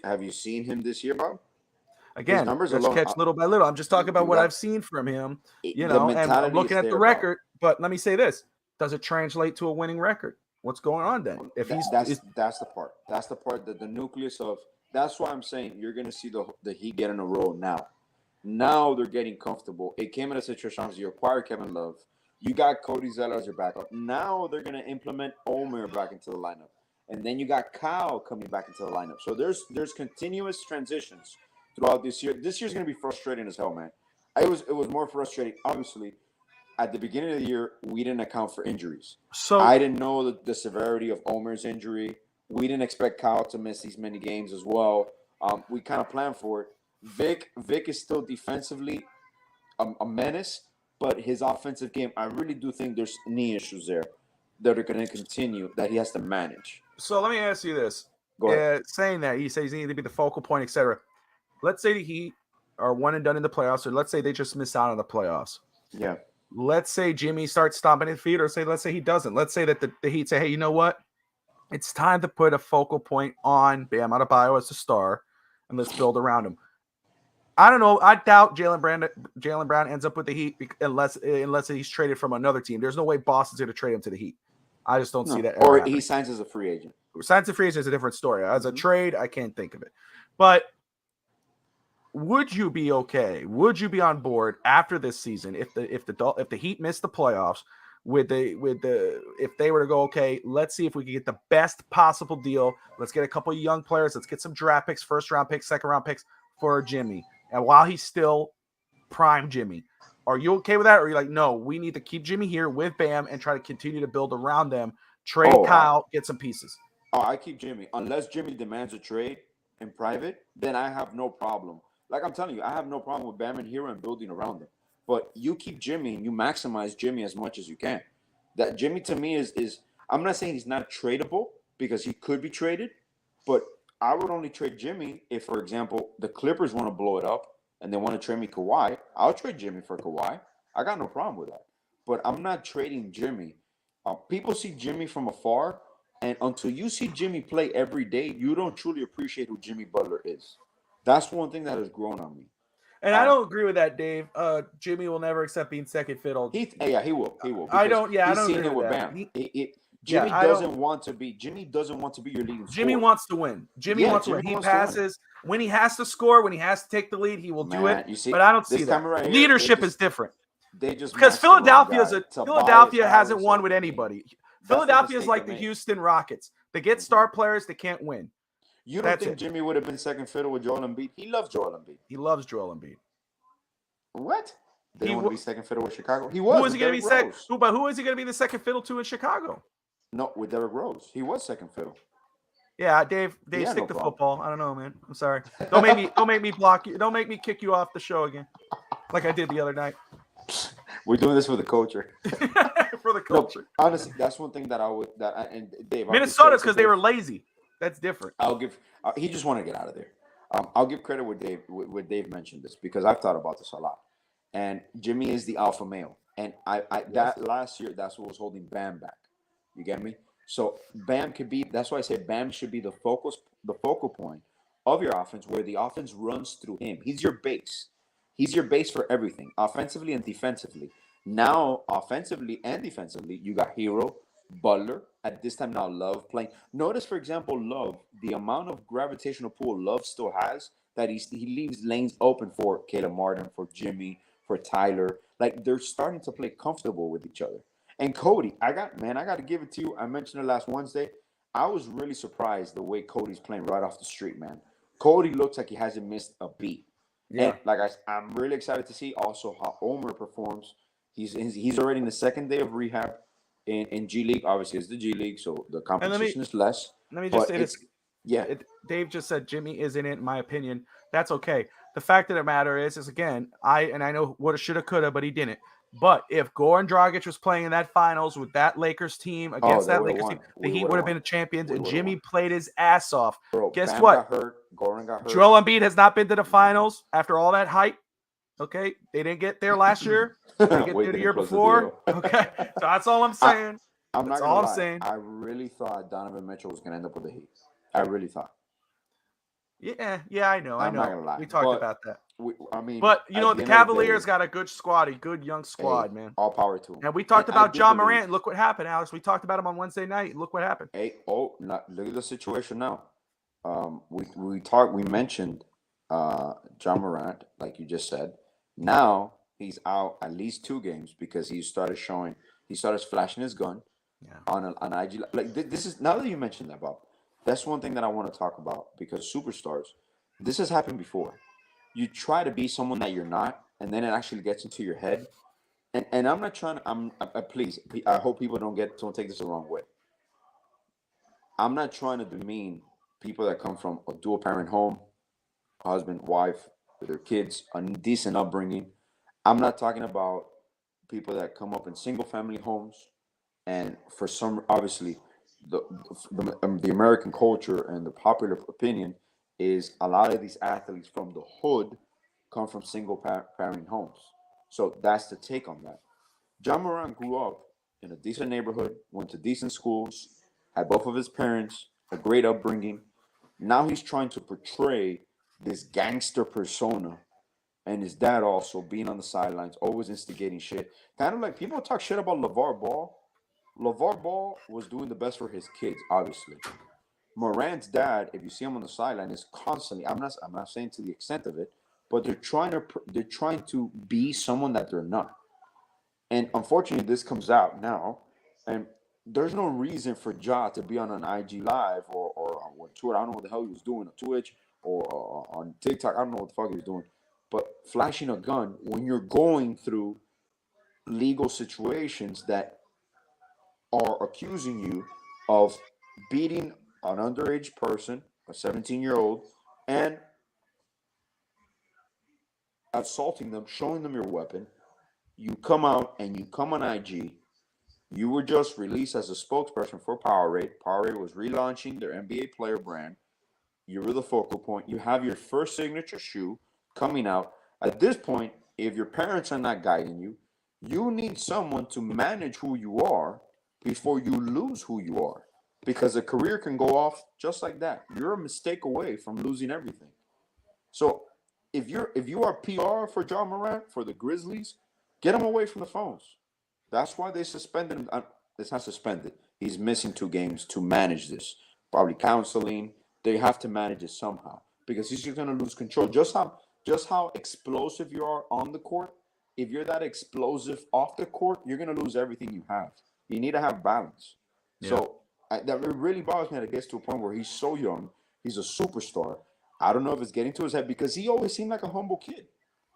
Have you seen him this year, Bob? Again, numbers let's alone, catch little by little. I'm just talking about you what got- I've seen from him, the and I'm mentality looking is at the there, record. But let me say this: does it translate to a winning record? What's going on then? If that's the part. That's the part that the nucleus of. That's why I'm saying you're going to see the Heat get in a roll now. Now they're getting comfortable. It came in a situation where you acquired Kevin Love. You got Cody Zeller as your backup. Now they're going to implement Omer back into the lineup. And then you got Kyle coming back into the lineup. So there's continuous transitions throughout this year. This year's going to be frustrating as hell, man. It was more frustrating, obviously. At the beginning of the year, we didn't account for injuries. So I didn't know the severity of Omer's injury. We didn't expect Kyle to miss these many games as well. We kind of planned for it. Vic is still defensively a menace, but his offensive game, I really do think there's knee issues there that are going to continue that he has to manage. let me ask you this: Go ahead. saying that he says he needs to be the focal point, etc. Let's say the Heat are one and done in the playoffs, or let's say they just miss out on the playoffs. Yeah. Let's say Jimmy starts stomping his feet, or let's say he doesn't. Let's say that the Heat say, hey, you know what? It's time to put a focal point on Bam Adebayo as a star, and let's build around him. I don't know. I doubt Jaylen Brown ends up with the Heat unless he's traded from another team. There's no way Boston's going to trade him to the Heat. I just don't see that. Or happening. he signs as a free agent. Signs a free agent is a different story. As a trade, I can't think of it. But would you be okay? Would you be on board after this season if the Heat missed the playoffs if they were to go, okay, let's see if we can get the best possible deal. Let's get a couple of young players. Let's get some draft picks, first round picks, second round picks for Jimmy. And while he's still prime Jimmy, are you okay with that? Or are you like, no, we need to keep Jimmy here with Bam and try to continue to build around them, trade Kyle, get some pieces. I keep Jimmy. Unless Jimmy demands a trade in private, then I have no problem. Like I'm telling you, I have no problem with Bam and Hero and building around them. But you keep Jimmy and you maximize Jimmy as much as you can. That Jimmy to me is I'm not saying he's not tradable because he could be traded, but I would only trade Jimmy if, for example, the Clippers want to blow it up and they want to trade me Kawhi. I'll trade Jimmy for Kawhi. I got no problem with that. But I'm not trading Jimmy. People see Jimmy from afar, and until you see Jimmy play every day, you don't truly appreciate who Jimmy Butler is. That's one thing that has grown on me. And I don't agree with that, Dave. Jimmy will never accept being second fiddle. He will. I don't. Yeah, I he's don't seen agree it with with that. Bam. Jimmy doesn't want to be your leading scorer. Jimmy wants to win. Jimmy wants to win. He passes when he has to score. When he has to take the lead, he will do it. You see, but I don't see that. Right Leadership is different. They just because Philadelphia hasn't won with anybody. Philadelphia is like the Houston Rockets. They get star players, they can't win. You don't think Jimmy would have been second fiddle with Joel Embiid? He loves Joel Embiid. He loves Joel Embiid. What? They didn't want to be second fiddle with Chicago. He was. Who is he going to be second? But who is he going to be the second fiddle to in Chicago? No, with Derrick Rose. He was second fiddle. Yeah, Dave, stick to football. I don't know, man. I'm sorry. Don't make me block you. Don't make me kick you off the show again, like I did the other night. We're doing this for the culture. For the culture. No, honestly, that's one thing that and Dave. Minnesota's because they were lazy. That's different. He just wanted to get out of there. I'll give credit with Dave. With Dave mentioned this because I've thought about this a lot. And Jimmy is the alpha male, and that last year that's what was holding Bam back. You get me? So Bam could be. That's why I say Bam should be the focal point of your offense, where the offense runs through him. He's your base. He's your base for everything, offensively and defensively. Now, offensively and defensively, you got Hero, Butler. At this time now, Love playing. Notice, for example, Love, the amount of gravitational pull Love still has, that he leaves lanes open for Caleb Martin, for Jimmy, for Tyler. Like, they're starting to play comfortable with each other. And Cody, I got to give it to you. I mentioned it last Wednesday. I was really surprised the way Cody's playing right off the street, man. Cody looks like he hasn't missed a beat. Yeah. And I'm really excited to see also how Omer performs. He's already in the second day of rehab in G League. Obviously, it's the G League, so the competition is less. Let me just say this. Yeah. Dave just said Jimmy isn't it, in my opinion. That's okay. The fact of the matter is again, I know woulda, shoulda, coulda, but he didn't. But if Goran Dragic was playing in that finals with that Lakers team against that Lakers team, the Heat would have been a champion. And Jimmy played his ass off. Bro, guess Bam what? Got hurt. Goran got hurt. Joel Embiid has not been to the finals after all that hype. Okay, they didn't get there last year. They didn't get there the year before. Okay, so that's all I'm saying. That's all I'm saying. I really thought Donovan Mitchell was going to end up with the Heat. I really thought. Yeah, I know. I'm not gonna lie. We talked But about that. I mean, But you at know, the the end of the Cavaliers day, got a good squad, a good young squad, hey, man. all power to them. And we talked And I about do John believe- Morant. Look what happened, Alex. We talked about him on Wednesday night. Look what happened. Hey, look at the situation now. We mentioned John Morant, like you just said. Now he's out at least 2 games because he started flashing his gun on IG. Like this is, now that you mentioned that, Bob, that's one thing that I want to talk about, because superstars, this has happened before. You try to be someone that you're not, and then it actually gets into your head. And I'm not trying to. Please, I hope people don't take this the wrong way. I'm not trying to demean people that come from a dual parent home, husband, wife, with their kids, a decent upbringing. I'm not talking about people that come up in single family homes, and for some, obviously, the American culture and the popular opinion is a lot of these athletes from the hood come from single parent homes. So that's the take on that. John Moran grew up in a decent neighborhood, went to decent schools, had both of his parents, a great upbringing. Now he's trying to portray this gangster persona, and his dad also being on the sidelines, always instigating shit. Kind of like people talk shit about LeVar Ball. LeVar Ball was doing the best for his kids, obviously. Morant's dad, if you see him on the sideline, is constantly. I'm not saying to the extent of it, but they're trying to be someone that they're not. And unfortunately, this comes out now, and there's no reason for Ja to be on an IG Live or on Twitter. I don't know what the hell he was doing on Twitch or on TikTok. I don't know what the fuck he was doing. But flashing a gun when you're going through legal situations that are accusing you of beating an underage person, a 17-year-old, and assaulting them, showing them your weapon. You come out and you come on IG. You were just released as a spokesperson for Powerade. Powerade was relaunching their NBA player brand. You were the focal point. You have your first signature shoe coming out. At this point, if your parents are not guiding you, you need someone to manage who you are before you lose who you are. Because a career can go off just like that. You're a mistake away from losing everything. So if you are PR for John Morant, for the Grizzlies, get him away from the phones. That's why they suspended him. It's not suspended. He's missing 2 games to manage this. Probably counseling. They have to manage it somehow, because he's just going to lose control. Just how explosive you are on the court. If you're that explosive off the court, you're going to lose everything you have. You need to have balance. Yeah. So that really bothers me that it gets to a point where he's so young. He's a superstar. I don't know if it's getting to his head, because he always seemed like a humble kid.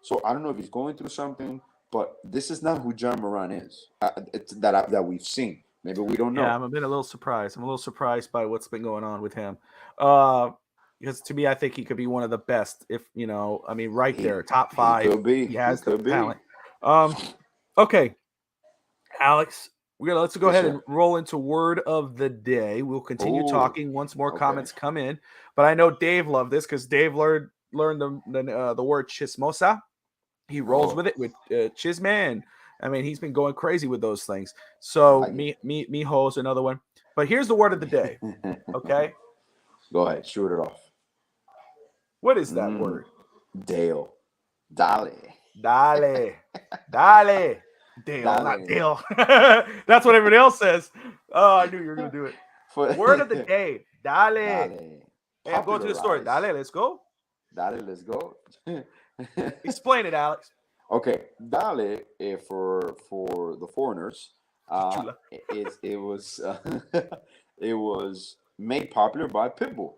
So I don't know if he's going through something. But this is not who John Moran is that we've seen. Maybe we don't know. Yeah, I'm a little surprised. I'm a little surprised by what's been going on with him. Because to me, I think he could be one of the best. If you know, I mean, right there, top 5. He could be. He has the talent. Okay, Alex, let's go ahead and roll into word of the day. We'll continue talking once more comments come in. But I know Dave loved this because Dave learned the word chismosa. He rolls with it with Chisman. I mean, he's been going crazy with those things. So mijo is another one. But here's the word of the day. Okay. Go ahead, shoot it off. What is that word? Dale. Dale. Dale. Dale, not Dale. That's what everybody else says. Oh, I knew you were gonna do it. Word of the day. Dale. Hey, I'm going to the story. Dale, let's go. Dale, let's go. Explain it, Alex. Okay, Dale, for the foreigners, it was made popular by Pitbull.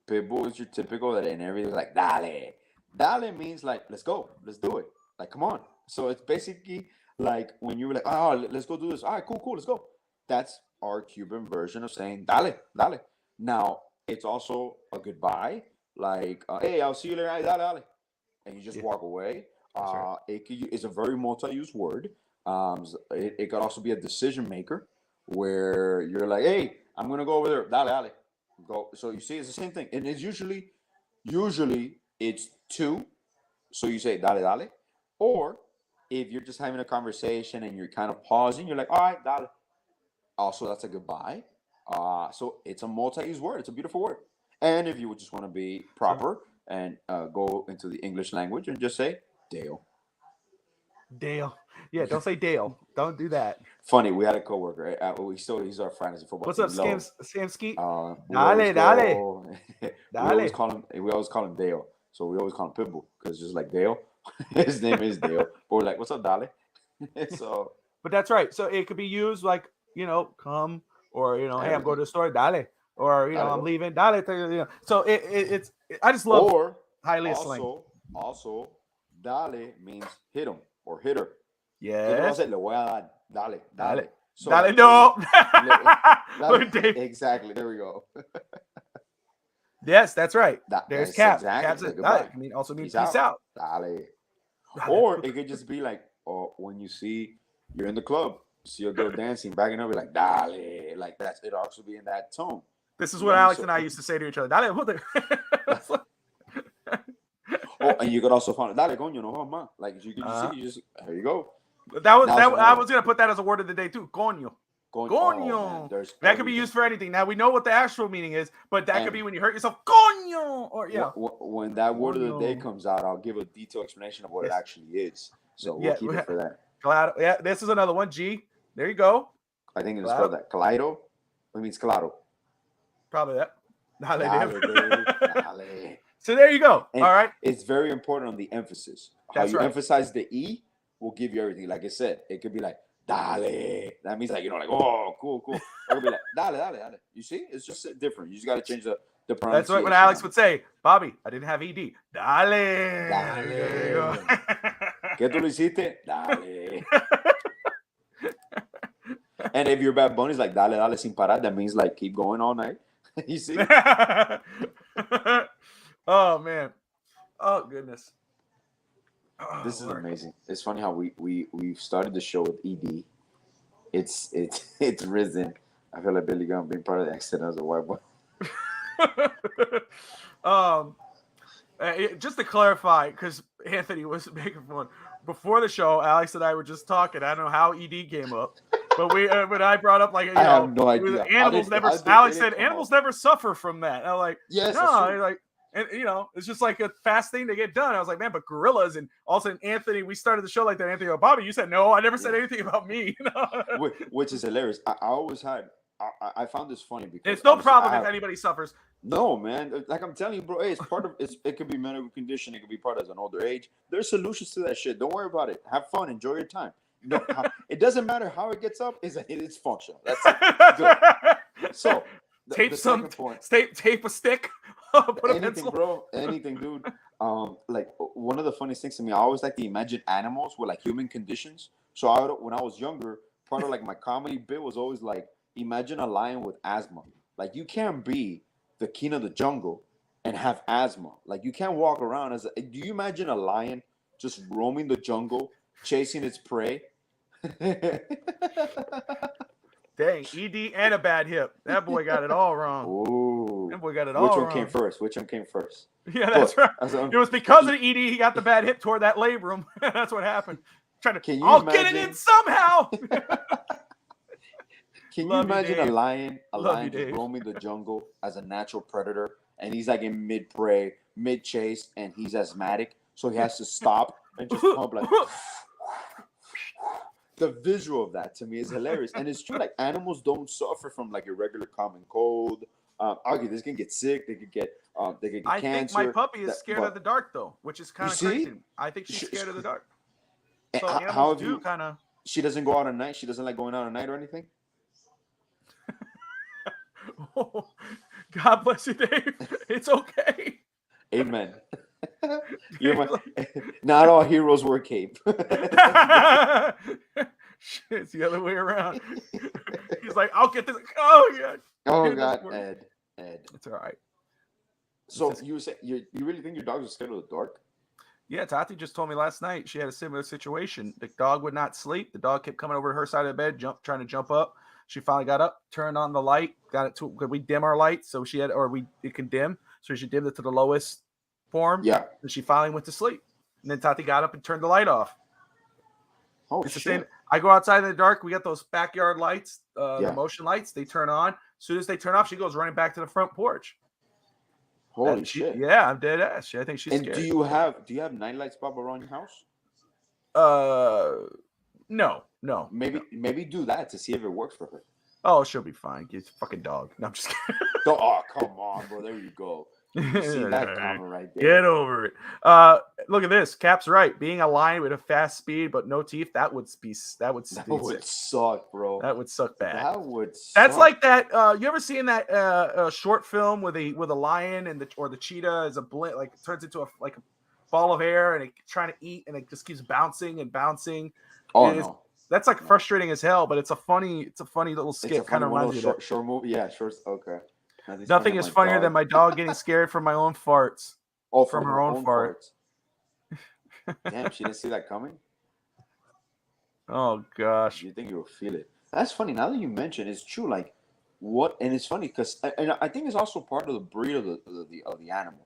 Pitbull is your typical that, and everything's like Dale. Dale means like let's go, let's do it, like come on. So it's basically like when you were like, oh, let's go do this. All right, cool, let's go. That's our Cuban version of saying Dale. Now it's also a goodbye, like hey, I'll see you later. Hey, Dale. And you just walk away. It's a very multi-use word. It could also be a decision maker where you're like, hey, I'm gonna go over there. Dale. Go. So you see, it's the same thing. And it's usually it's 2. So you say dale. Or if you're just having a conversation and you're kind of pausing, you're like, all right, dale. Also, that's a goodbye. So it's a multi-use word. It's a beautiful word. And if you would just want to be proper and go into the English language and just say Dale. Dale. Yeah, don't say Dale. Don't do that. Funny, we had a coworker. He's our fantasy football. What's team. up, Sam Skeet? We Dale. always call him Dale. So we always call him Pitbull because just like Dale, his name is Dale. But we're like, what's up, Dale? So, but that's right. So it could be used like, come, or hey, I'm going to the store, Dale, or I'm leaving, Dale. So it's I just love highly slang. Also, Dale means hit him or hitter. Yes. Dale. So, Dale, no. Exactly. There we go. Yes, that's right. There's Cap. Exactly. Cap also means peace out. Dale. Or it could just be like, when you're in the club, see a girl dancing, backing up, you're like, Dale. Like that's it. Also be in that tone. This is what Alex and I used to say to each other. Dale, and you could also find Dale, coño, no más. Like you just there you go. I was gonna put that as a word of the day too. Coño. Coño. That could be used for anything. Now we know what the actual meaning is, but that could be when you hurt yourself. Coño. Or when that word of the day comes out, I'll give a detailed explanation of what it actually is. So we'll keep it for that. Claro. Yeah, this is another one. G. There you go. I think it's spelled that. Claro. It means claro. Probably that. Dale. So there you go. And all right. It's very important on the emphasis. How you emphasize the E will give you everything. Like I said, it could be like, Dale. That means like, like, oh, cool. It could be like, Dale. You see? It's just different. You just got to change the pronunciation. That's what Alex would say. Bobby, I didn't have ED. Dale. ¿Qué tú lo hiciste? Dale. And if you're Bad Bunny's like, dale sin parar, that means like keep going all night. You see? Oh, man. Oh, goodness. This is amazing. It's funny how we've started the show with ED. It's risen. I feel like Billy Gunn being part of the accident as a white boy. Just to clarify, because Anthony was making fun before the show, Alex and I were just talking. I don't know how ED came up, but when I brought up like, I have no idea. Animals never. Alex said animals never suffer from that. And I'm like, yes, no, like. And it's just like a fast thing to get done. I was like, man, but gorillas. And also Anthony, we started the show like that. Anthony, Bobby, you said no. I never said anything about me. Which is hilarious. I always had. I found this funny because it's no problem if anybody suffers. No, man. Like I'm telling you, bro. Hey, it's part of. It could be medical condition. It could be part of an older age. There's solutions to that shit. Don't worry about it. Have fun. Enjoy your time. It doesn't matter how it gets up. It's functional. That's it. Good. So. Tape a stick. Put anything, bro. Anything, dude. Like one of the funniest things to me, I always like to imagine animals with like human conditions. So when I was younger, part of like my comedy bit was always like, imagine a lion with asthma. Like you can't be the king of the jungle and have asthma. Like you can't walk around do you imagine a lion just roaming the jungle, chasing its prey? Dang, ED and a bad hip. That boy got it all wrong. Ooh. That boy got it all wrong. Which one came first? Yeah, that's right. It was because of the ED he got the bad hip toward that labrum. That's what happened. I'll get it in somehow. Can you imagine a lion just roaming the jungle as a natural predator, and he's like in mid-prey, mid-chase, and he's asthmatic, so he has to stop and just pump like... The visual of that to me is hilarious, and it's true. Like animals don't suffer from like a regular common cold. This can get sick. They could get cancer. I think my puppy is scared of the dark though, which is kind of crazy. I think she's scared of the dark. So animals do kind of. She doesn't go out at night. She doesn't like going out at night or anything. Oh, God bless you, Dave. It's okay. Amen. Not all heroes wear cape. Shit, it's the other way around. He's like, I'll get this. Oh yeah. Oh God, Ed. It's all right. So you say you really think your dogs are scared of the dark? Yeah, Tati just told me last night she had a similar situation. The dog would not sleep. The dog kept coming over to her side of the bed, trying to jump up. She finally got up, turned on the light, got it to. Could we dim our lights? So it can dim. So she dimmed it to the lowest form. Yeah. And she finally went to sleep. And then Tati got up and turned the light off. Oh, it's shit. The same. I go outside in the dark. We got those backyard lights, the motion lights. They turn on. As soon as they turn off, she goes running back to the front porch. Holy shit! Yeah, I'm dead ass. I think she's And scared. do you have night lights, Bob, around your house? No. Maybe do that to see if it works for her. Oh, she'll be fine. It's a fucking dog. No, I'm just kidding. Oh, come on, bro. There you go. You see that comment right there. Get over it. Look at this. Cap's right. Being a lion with a fast speed but no teeth, that would suck, bro. That would suck bad. That would suck. That's like that. You ever seen that short film with a lion and the cheetah is like turns into a ball of air and it's trying to eat and it just keeps bouncing and bouncing. Oh no. That's like frustrating as hell, but it's a funny little skit. Kind of reminds you of short movie. Yeah, shorts. Okay. Nothing is funnier than my dog getting scared from my own farts. Oh, from her own farts. Damn, she didn't see that coming. Oh gosh. You think you'll feel it? That's funny. Now that you mention, it's true. Like what? And it's funny because I think it's also part of the breed of the animal,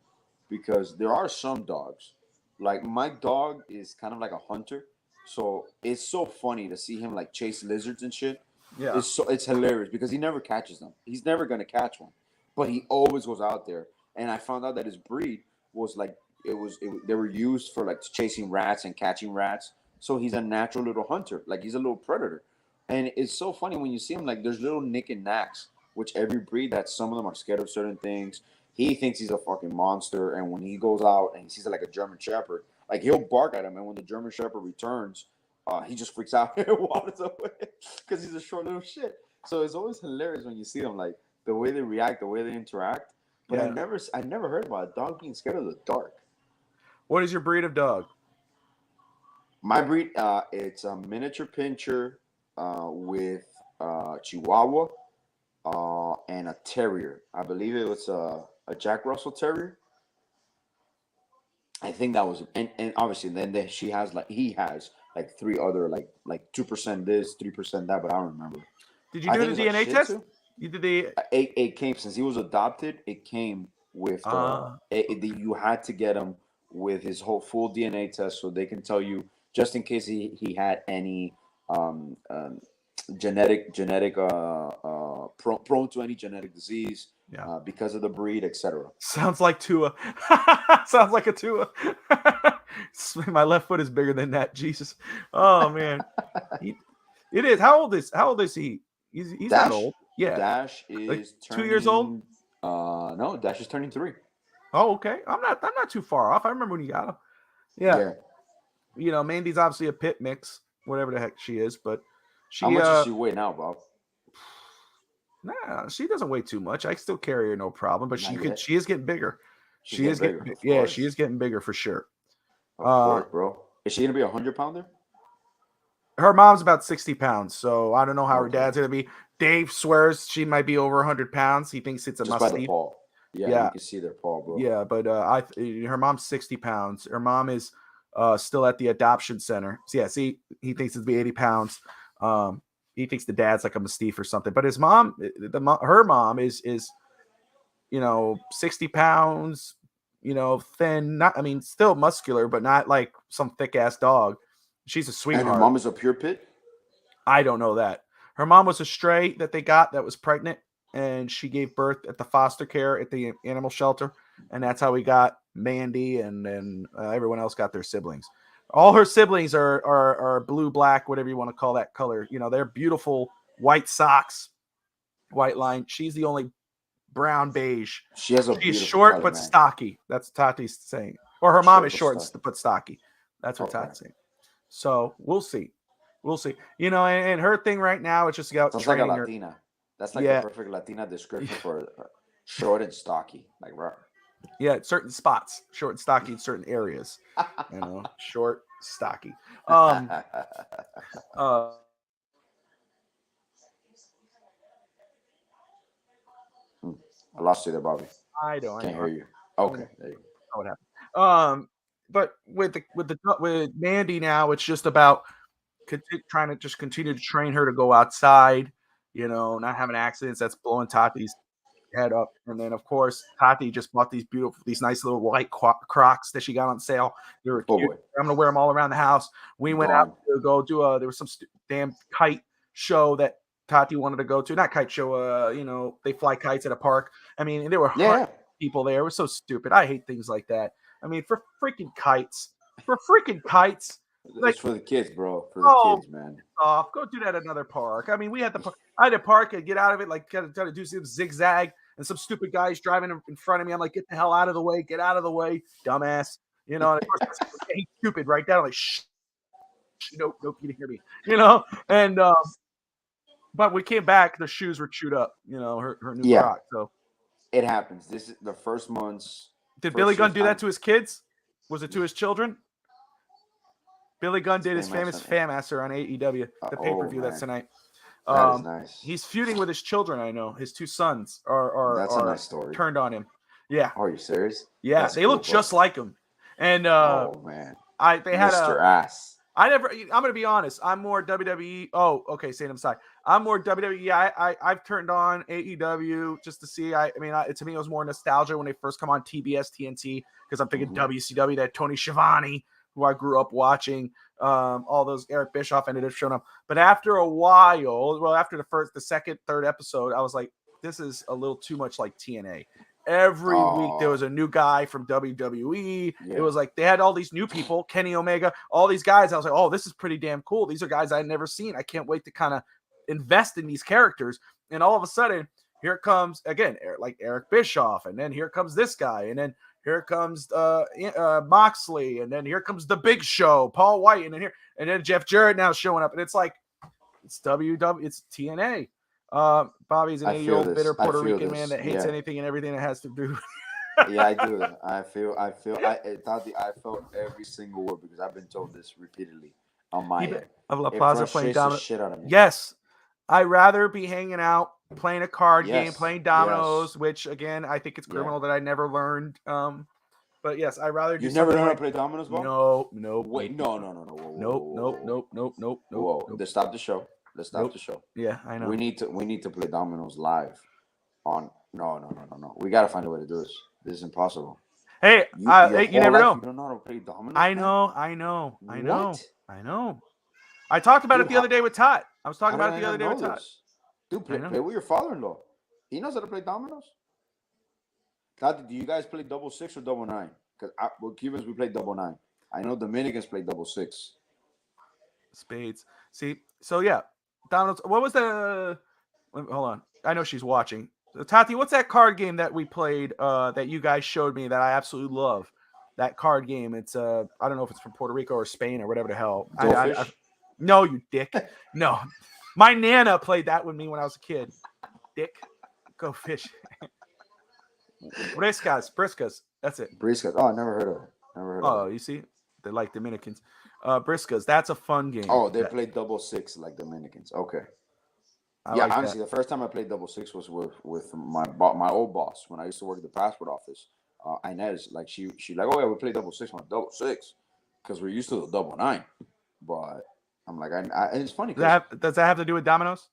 because there are some dogs. Like my dog is kind of like a hunter, so it's so funny to see him like chase lizards and shit. Yeah, it's hilarious because he never catches them. He's never gonna catch one, but he always goes out there. And I found out that his breed was like they were used for like chasing rats and catching rats. So he's a natural little hunter, like he's a little predator. And it's so funny when you see him, like there's little nick and knacks, which every breed, that some of them are scared of certain things. He thinks he's a fucking monster, and when he goes out and he sees like a German Shepherd, like he'll bark at him, and when the German Shepherd returns, he just freaks out and wanders away because he's a short little shit. So it's always hilarious when you see them, like the way they react, the way they interact. But yeah. I never heard about a dog being scared of the dark. What is your breed of dog? My breed, it's a miniature pincher with Chihuahua and a terrier. I believe it was a Jack Russell Terrier. I think that was, and obviously then he has like three other like 2% this, 3% that, but I don't remember. Did you do the DNA test? You did the. It came since he was adopted. It came with you had to get him with his whole full DNA test, so they can tell you just in case he had any genetic prone to any genetic disease. Yeah. Because of the breed, etc. Sounds like Tua. Sounds like a Tua. My left foot is bigger than that. Jesus. Oh man. It is. How old is he? He's not old. Yeah. Dash is like 2 years old. No, Dash is turning 3. Oh, okay. I'm not too far off. I remember when you got him. Yeah. You know, Mandy's obviously a pit mix, whatever the heck she is, but how much does she weigh now, Bob? Nah, she doesn't weigh too much. I still carry her no problem, but she is getting bigger. She is getting bigger for sure. Of course, bro. Is she gonna be 100-pounder? Her mom's about 60 pounds, so I don't know how her dad's gonna be. Dave swears she might be over 100 pounds. He thinks it's a just by the paw. Yeah, you can see their paw, bro. Yeah, but her mom's 60 pounds. Her mom is still at the adoption center. So yeah, see, he thinks it'd be 80 pounds. He thinks the dad's like a mastiff or something, but his mom, her mom is 60 pounds, thin. Still muscular, but not like some thick ass dog. She's a sweetheart. And her mom is a pure pit? I don't know that. Her mom was a stray that they got that was pregnant, and she gave birth at the foster care at the animal shelter, and that's how we got Mandy, and then everyone else got their siblings. All her siblings are blue, black, whatever you want to call that color. They're beautiful white socks, white line. She's the only brown beige. She's short color, but man. stocky. That's Tati's saying. Or her mom is short but stocky. That's what Tati's saying. So we'll see. And her thing right now is just about training like a Latina. her. That's like the perfect Latina description for short and stocky. Like yeah, certain spots, short and stocky in certain areas. Short, stocky. I lost you there, Bobby. I don't. Can't hear you. Okay, there you go. What happened? But with Mandy now, it's just about trying to just continue to train her to go outside. Not having accidents. That's blowing Tati's head up. And then of course Tati just bought these nice little white Crocs that she got on sale. They were cute. I'm gonna wear them all around the house. We went out to go do there was some damn kite show that Tati wanted to go to. Not kite show, they fly kites at a park. They were people there. It was so stupid. I hate things like that. I mean, for freaking kites. Like, It's for the kids, bro. For the oh, kids, man. off. Go do that at another park. I mean, I had to park and get out of it, like kind of do some zigzag, and some stupid guys driving in front of me. I'm like, get the hell out of the way, dumbass. You know, and of course, he's stupid right there. I'm like, shh, nope, you didn't hear me. You know, and but we came back, the shoes were chewed up. You know, her new Croc. So it happens. This is the first months. Did Billy Gunn do that to his kids? Was it to his children? Billy Gunn did his famous Famasser on AEW, the pay-per-view that's tonight. That is nice. He's feuding with his children, I know. His two sons are That's a nice story. Turned on him. Yeah. Are you serious? Yeah, that's they look just like him. And oh man. They had Mr. Ass. I'm gonna be honest. I'm more WWE. Oh, okay, saying I'm sorry. I'm more WWE. I've turned on AEW just to see. To me, it was more nostalgia when they first come on TBS, TNT, because I'm thinking WCW, that Tony Schiavone, who I grew up watching. All those Eric Bischoff ended up showing up. But after a while, after the second, third episode, I was like, this is a little too much like TNA. Every week there was a new guy from WWE. Yeah. It was like they had all these new people, Kenny Omega, all these guys. I was like, oh, this is pretty damn cool. These are guys I'd never seen. I can't wait to kind of invest in these characters. And all of a sudden, here comes again, like Eric Bischoff, and then here comes this guy, and then here comes Moxley, and then here comes the Big Show, Paul White, and then Jeff Jarrett now showing up, and it's like it's it's TNA. Bobby's an 80-year-old bitter Puerto Rican man that hates anything and everything that has to do. Yeah, I do. I felt every single word because I've been told this repeatedly on my end. Of La Plaza playing dominoes. Yes, I'd rather be hanging out, playing a card game, playing dominoes, which again I think it's criminal that I never learned. But yes, I'd rather. You've never learned how to play dominoes, Bob? No. Wait, no. Nope. Let's stop the show. The show. Yeah, I know. We need to play dominoes live. No. We gotta find a way to do this. This is impossible. Hey, you never know. You don't know how to play dominoes. I know. I talked about it the other day with Todd. I was talking about it the other day with Todd. Dude, play with your father-in-law. He knows how to play dominoes. Todd, do you guys play double six or double nine? Because with Cubans we play double nine. I know Dominicans play double six. Spades. See, so yeah. Domino's. What was the? Hold on. I know she's watching. Tati, what's that card game that we played? That you guys showed me that I absolutely love. That card game. It's I don't know if it's from Puerto Rico or Spain or whatever the hell. No, you dick. No, my nana played that with me when I was a kid. Dick, go fish. Briscas. That's it. Briscas. Oh, I never heard of it. Oh, you see, they're like Dominicans. Briscas, that's a fun game. Oh, they play double six like Dominicans. Okay. Honestly, the first time I played double six was with my old boss when I used to work at the passport office. Inez, like she like, oh yeah, we play double six. I'm like, double six because we're used to the double nine. But I'm like, and it's funny. Does that have to do with dominoes?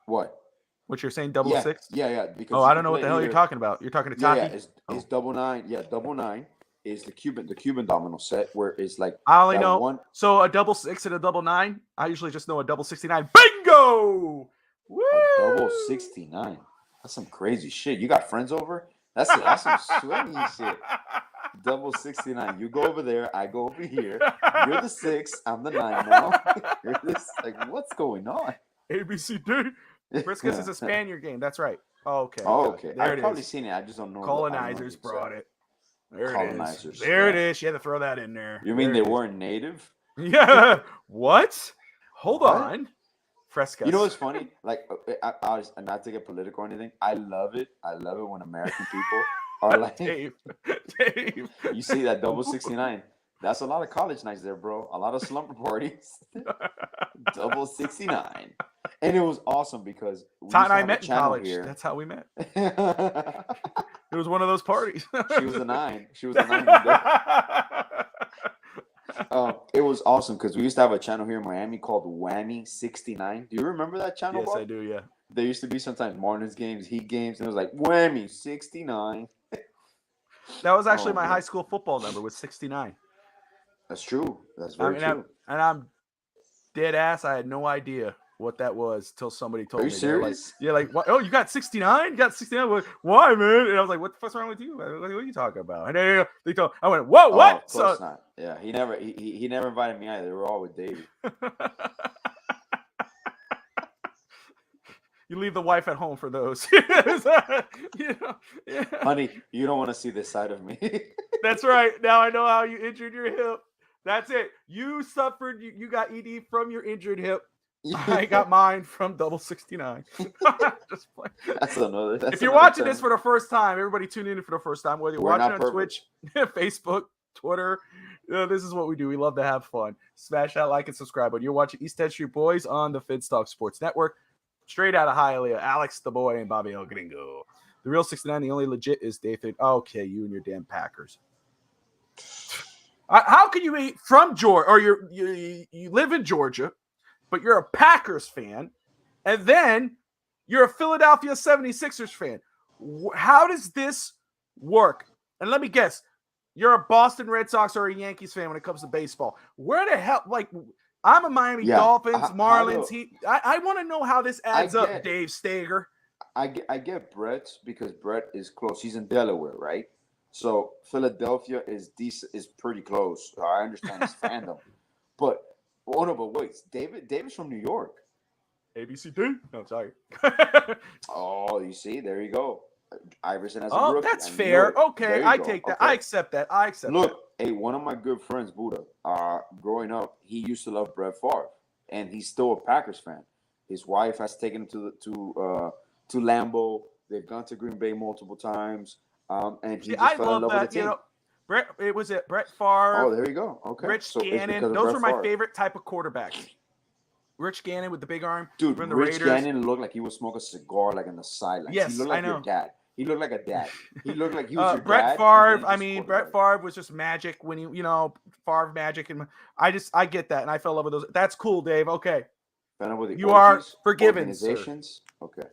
What? What you're saying, double six? Yeah. Because I don't know what the hell you're talking about. You're talking to Tati? Yeah, it's double nine. Yeah, double nine is the Cuban domino set where it's like I only know one. So a double six and a double nine. I usually just know a double 69. Bingo! Woo! A double 69. That's some crazy shit. You got friends over? That's some sweaty shit. Double 69. You go over there. I go over here. You're the 6. I'm the 9 now. You're this. Like, what's going on? ABCD. Briscas is a Spaniard game. That's right. Okay. Okay. I've probably seen it. I just don't know. Colonizers brought it. Colonizers. There it is. You had to throw that in there. You mean they weren't native? Yeah. What? Hold on. Frescas. You know what's funny? Like, I not to get political or anything. I love it. when American people are like, Dave. You see that double 69? That's a lot of college nights there, bro. A lot of slumber parties. Double 69. And it was awesome because Todd and I met in college. Here. That's how we met. It was one of those parties. She was a 9. It was awesome because we used to have a channel here in Miami called Whammy 69. Do you remember that channel? Yes, I do, yeah. There used to be sometimes Marlins games, Heat games, and it was like Whammy 69. That was actually my high school football number was 69. That's true. That's very true. And I'm dead ass. I had no idea what that was till somebody told Are me. you They're like, serious? yeah, like, what? Oh, you got 69? You got 69? Why, man? And I was like, what the fuck's wrong with you? What are you talking about? And they told, I went, whoa, Oh, what? of course not. Yeah, he never invited me either. They were all with Davey. You leave the wife at home for those. Yeah. Honey, you don't want to see this side of me. That's right. Now I know how you injured your hip. That's it. You suffered. You got ED from your injured hip. I got mine from double 69. Just playing. That's another. If you're watching this for the first time, everybody tune in for the first time, whether you're We're watching not on perfect. Twitch, Facebook, Twitter. This is what we do. We love to have fun. Smash that like and subscribe. But you're watching East 10th Street Boys on the Fidstock Sports Network. Straight out of Hialeah, Alex the Boy and Bobby El Gringo. The real 69, the only legit is David. Okay, you and your damn Packers. How can you be from Georgia, or you live in Georgia, but you're a Packers fan, and then you're a Philadelphia 76ers fan? How does this work? And let me guess, you're a Boston Red Sox or a Yankees fan when it comes to baseball. Where the hell, like, I'm a Miami Dolphins, Marlins, Heat. I want to know how this adds up, Dave Stager. I get Brett's because Brett is close. He's in Delaware, right? So Philadelphia is decent, is pretty close. I understand his fandom, but wait, David's from New York. ABCD? No, sorry. Oh, you see, there you go. Iverson as a Oh, rookie. that's fair. Okay, I take that. Okay. I accept that. Look, hey, one of my good friends, Buddha, growing up, he used to love Brett Favre, and he's still a Packers fan. His wife has taken him to Lambeau. They've gone to Green Bay multiple times, and he just fell in love with the team. Brett Favre. Oh, there you go. Okay, Rich Gannon. Those were my favorite type of quarterbacks. Rich Gannon with the big arm. Dude, from the Rich Raiders. Gannon looked like he would smoke a cigar like in the sidelines. Yes, he looked like I know. Your dad. He looked like a dad. He looked like he was your Brett dad. Favre. I mean, Brett Favre was just magic when Favre magic, and I get that, and I fell in love with those. That's cool, Dave. Okay, you are forgiven. Organizations. Sir. Okay.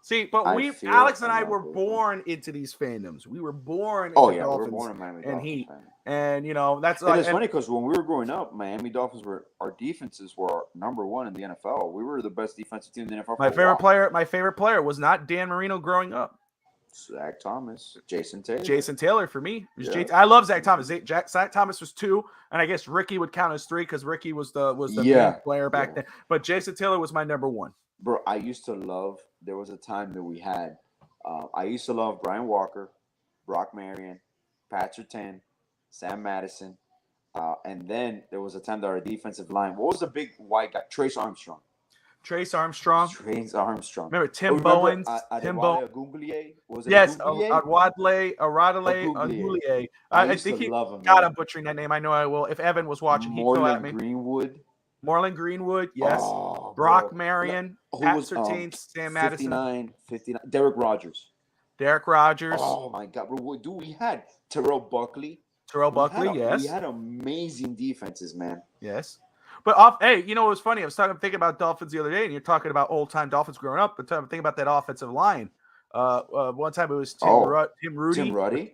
See, but Alex and I were born into these fandoms. We were born. Oh yeah, Dolphins we were born in Miami and Dolphins Heat, fan. and that's. And it's funny because when we were growing up, Miami Dolphins our defenses were number one in the NFL. We were the best defensive team in the NFL. My favorite player was not Dan Marino growing up. Zach Thomas, Jason Taylor. Jason Taylor for me. Yeah. I love Zach Thomas. Zach Thomas was 2, and I guess Ricky would count as 3 because Ricky was the big player back then. But Jason Taylor was my number 1. Bro, I used to love. There was a time that we had. I used to love Brian Walker, Brock Marion, Pat Surtain, Sam Madison, and then there was a time that our defensive line. What was the big white guy? Trace Armstrong. Remember Tim Bowens? Tim Bowens. Was it yes, Aguglier? Aradale. I think he. God, I'm butchering that name. I know I will. If Evan was watching, he'd go at me. Moreland Greenwood, yes. Oh, Brock Marion, Pat Surtain, Sam Madison. 59. Derek Rogers. Oh my God, bro! Dude, we had Terrell Buckley. Yes. We had amazing defenses, man. Yes. But hey, you know what was funny? I was thinking about Dolphins the other day, and you're talking about old-time Dolphins growing up. But I'm thinking about that offensive line. One time it was Tim Ruddy.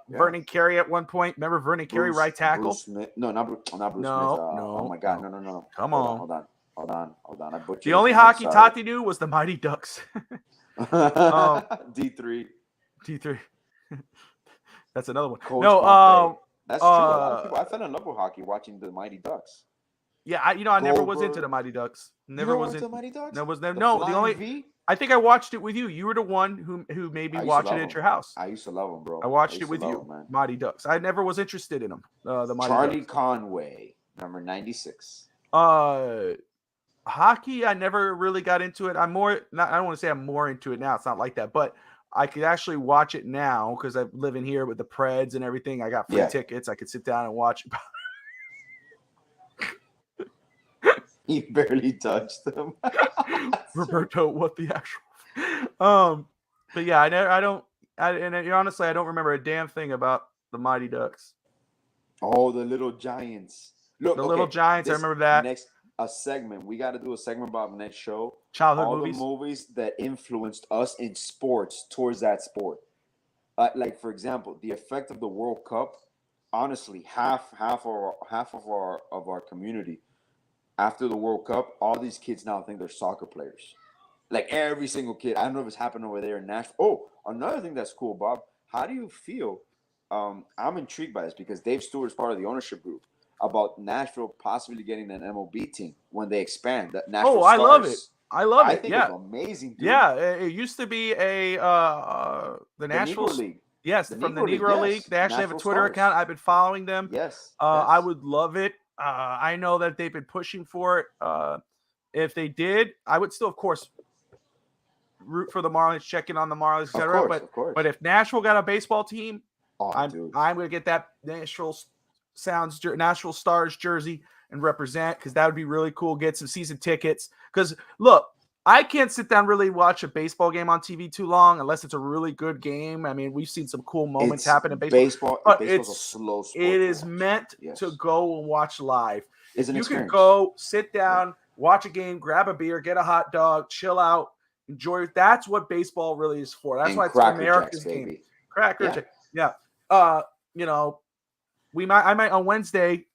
Vernon Carey at one point. Remember Vernon Carey, right tackle? Bruce Smith. No, not Bruce Smith. Oh my God, no. Come on. Hold on. I butchered the only hockey Tati knew was the Mighty Ducks. D3. That's another one. Coach that's true. A lot of people. I fell in love with hockey watching the Mighty Ducks. Yeah, I never was into the Mighty Ducks. Never was into the Mighty Ducks. I think I watched it with you. You were the one who made me watch it at your house. I used to love them, bro. I watched it with you, man. Mighty Ducks. I never was interested in them. The Mighty Charlie Ducks. Conway, number 96. Hockey, I never really got into it. I don't want to say I'm more into it now. It's not like that, but I could actually watch it now because I live in here with the Preds and everything. I got free tickets. I could sit down and watch. He barely touched them. Roberto, what the actual? But yeah, honestly, I don't remember a damn thing about the Mighty Ducks. Oh, the Little Giants. Look, Little Giants. I remember that. A segment. We got to do a segment about next show. Childhood movies. The movies that influenced us in sports towards that sport. Like for example, the effect of the World Cup. Honestly, half of our community after the World Cup, all these kids now think they're soccer players. Like every single kid. I don't know if it's happened over there in Nashville. Oh, another thing that's cool, Bob. How do you feel? I'm intrigued by this because Dave Stewart is part of the ownership group about Nashville possibly getting an MLB team when they expand. That Nashville I love Stars. it. I love it. I think Yeah. it's amazing, dude. Yeah, it used to be the Nashville Negro League. Yes, The from the Negro League, Negro yes. League. They actually have a Nashville Twitter Stars. account. I've been following them. Yes. I would love it. I know that they've been pushing for it. If they did, I would still, of course, root for the Marlins, check in on the Marlins, etc. Of course. But if Nashville got a baseball team, I'm dude. going to get that Nashville Stars jersey and represent, because that would be really cool. Get some season tickets. Because look, I can't sit down really watch a baseball game on TV too long unless it's a really good game. I mean, we've seen some cool moments happen in baseball. But baseball's a slow sport. It is meant to go and watch live. It's an You experience. can go, sit down, watch a game, grab a beer, get a hot dog, chill out, enjoy it. That's what baseball really is for. That's why it's America's game. Cracker Jack. Yeah. You know, I might on Wednesday.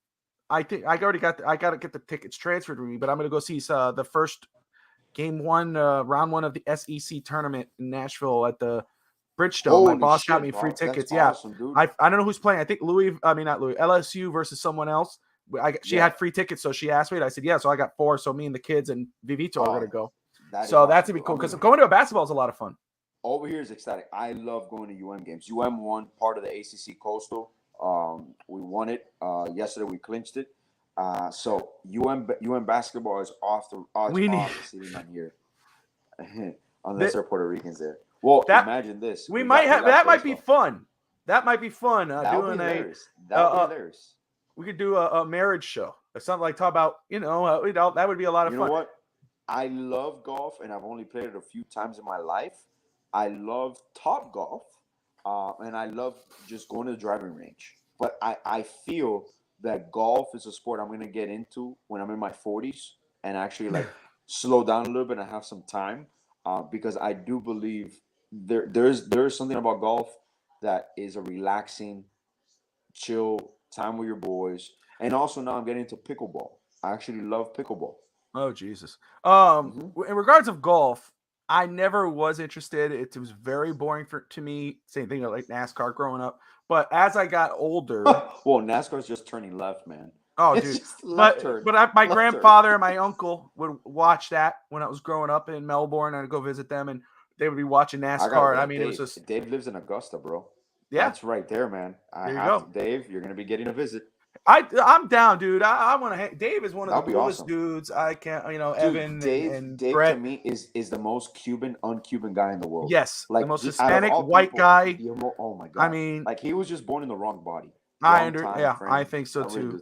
I think I got to get the tickets transferred to me, but I'm going to go see the first game one, round one of the SEC tournament in Nashville at the Bridgestone. My boss got me free tickets. That's awesome, I don't know who's playing. I think LSU versus someone else. She had free tickets, so she asked me, and I said, yeah. So I got 4. So me and the kids and Vivito are going to go. That's going to be cool because going to a basketball is a lot of fun. Over here is ecstatic. I love going to UM games. UM won part of the ACC Coastal. We won it yesterday. We clinched it. So UM basketball is off the city on here, unless they're Puerto Ricans there. Well, imagine this. We might have that. Might be fun. That might be fun. That would be hilarious. We could do a marriage show or something, like talk about that would be a lot of fun. You know what? I love golf, and I've only played it a few times in my life. I love Top Golf, and I love just going to the driving range. But I feel that golf is a sport I'm going to get into when I'm in my 40s and actually like slow down a little bit and have some time, because I do believe there's something about golf that is a relaxing, chill time with your boys. And also now I'm getting into pickleball. I actually love pickleball. Oh, Jesus. In regards of golf, I never was interested. It was very boring to me. Same thing like NASCAR growing up. But as I got older, well, NASCAR's just turning left, man. Oh, dude! My grandfather and my uncle would watch that when I was growing up in Melbourne. I'd go visit them, and they would be watching NASCAR. I mean, Dave, it was just Dave lives in Augusta, bro. Yeah, that's right there, man. There you go, Dave. You're gonna be getting a visit. I'm down, dude. I want to. Dave is one of the coolest dudes. I can't, dude, Evan Dave to me is the most un-Cuban guy in the world. Yes, like the most Hispanic white guy. Oh my god! I mean, like he was just born in the wrong body. I think so too.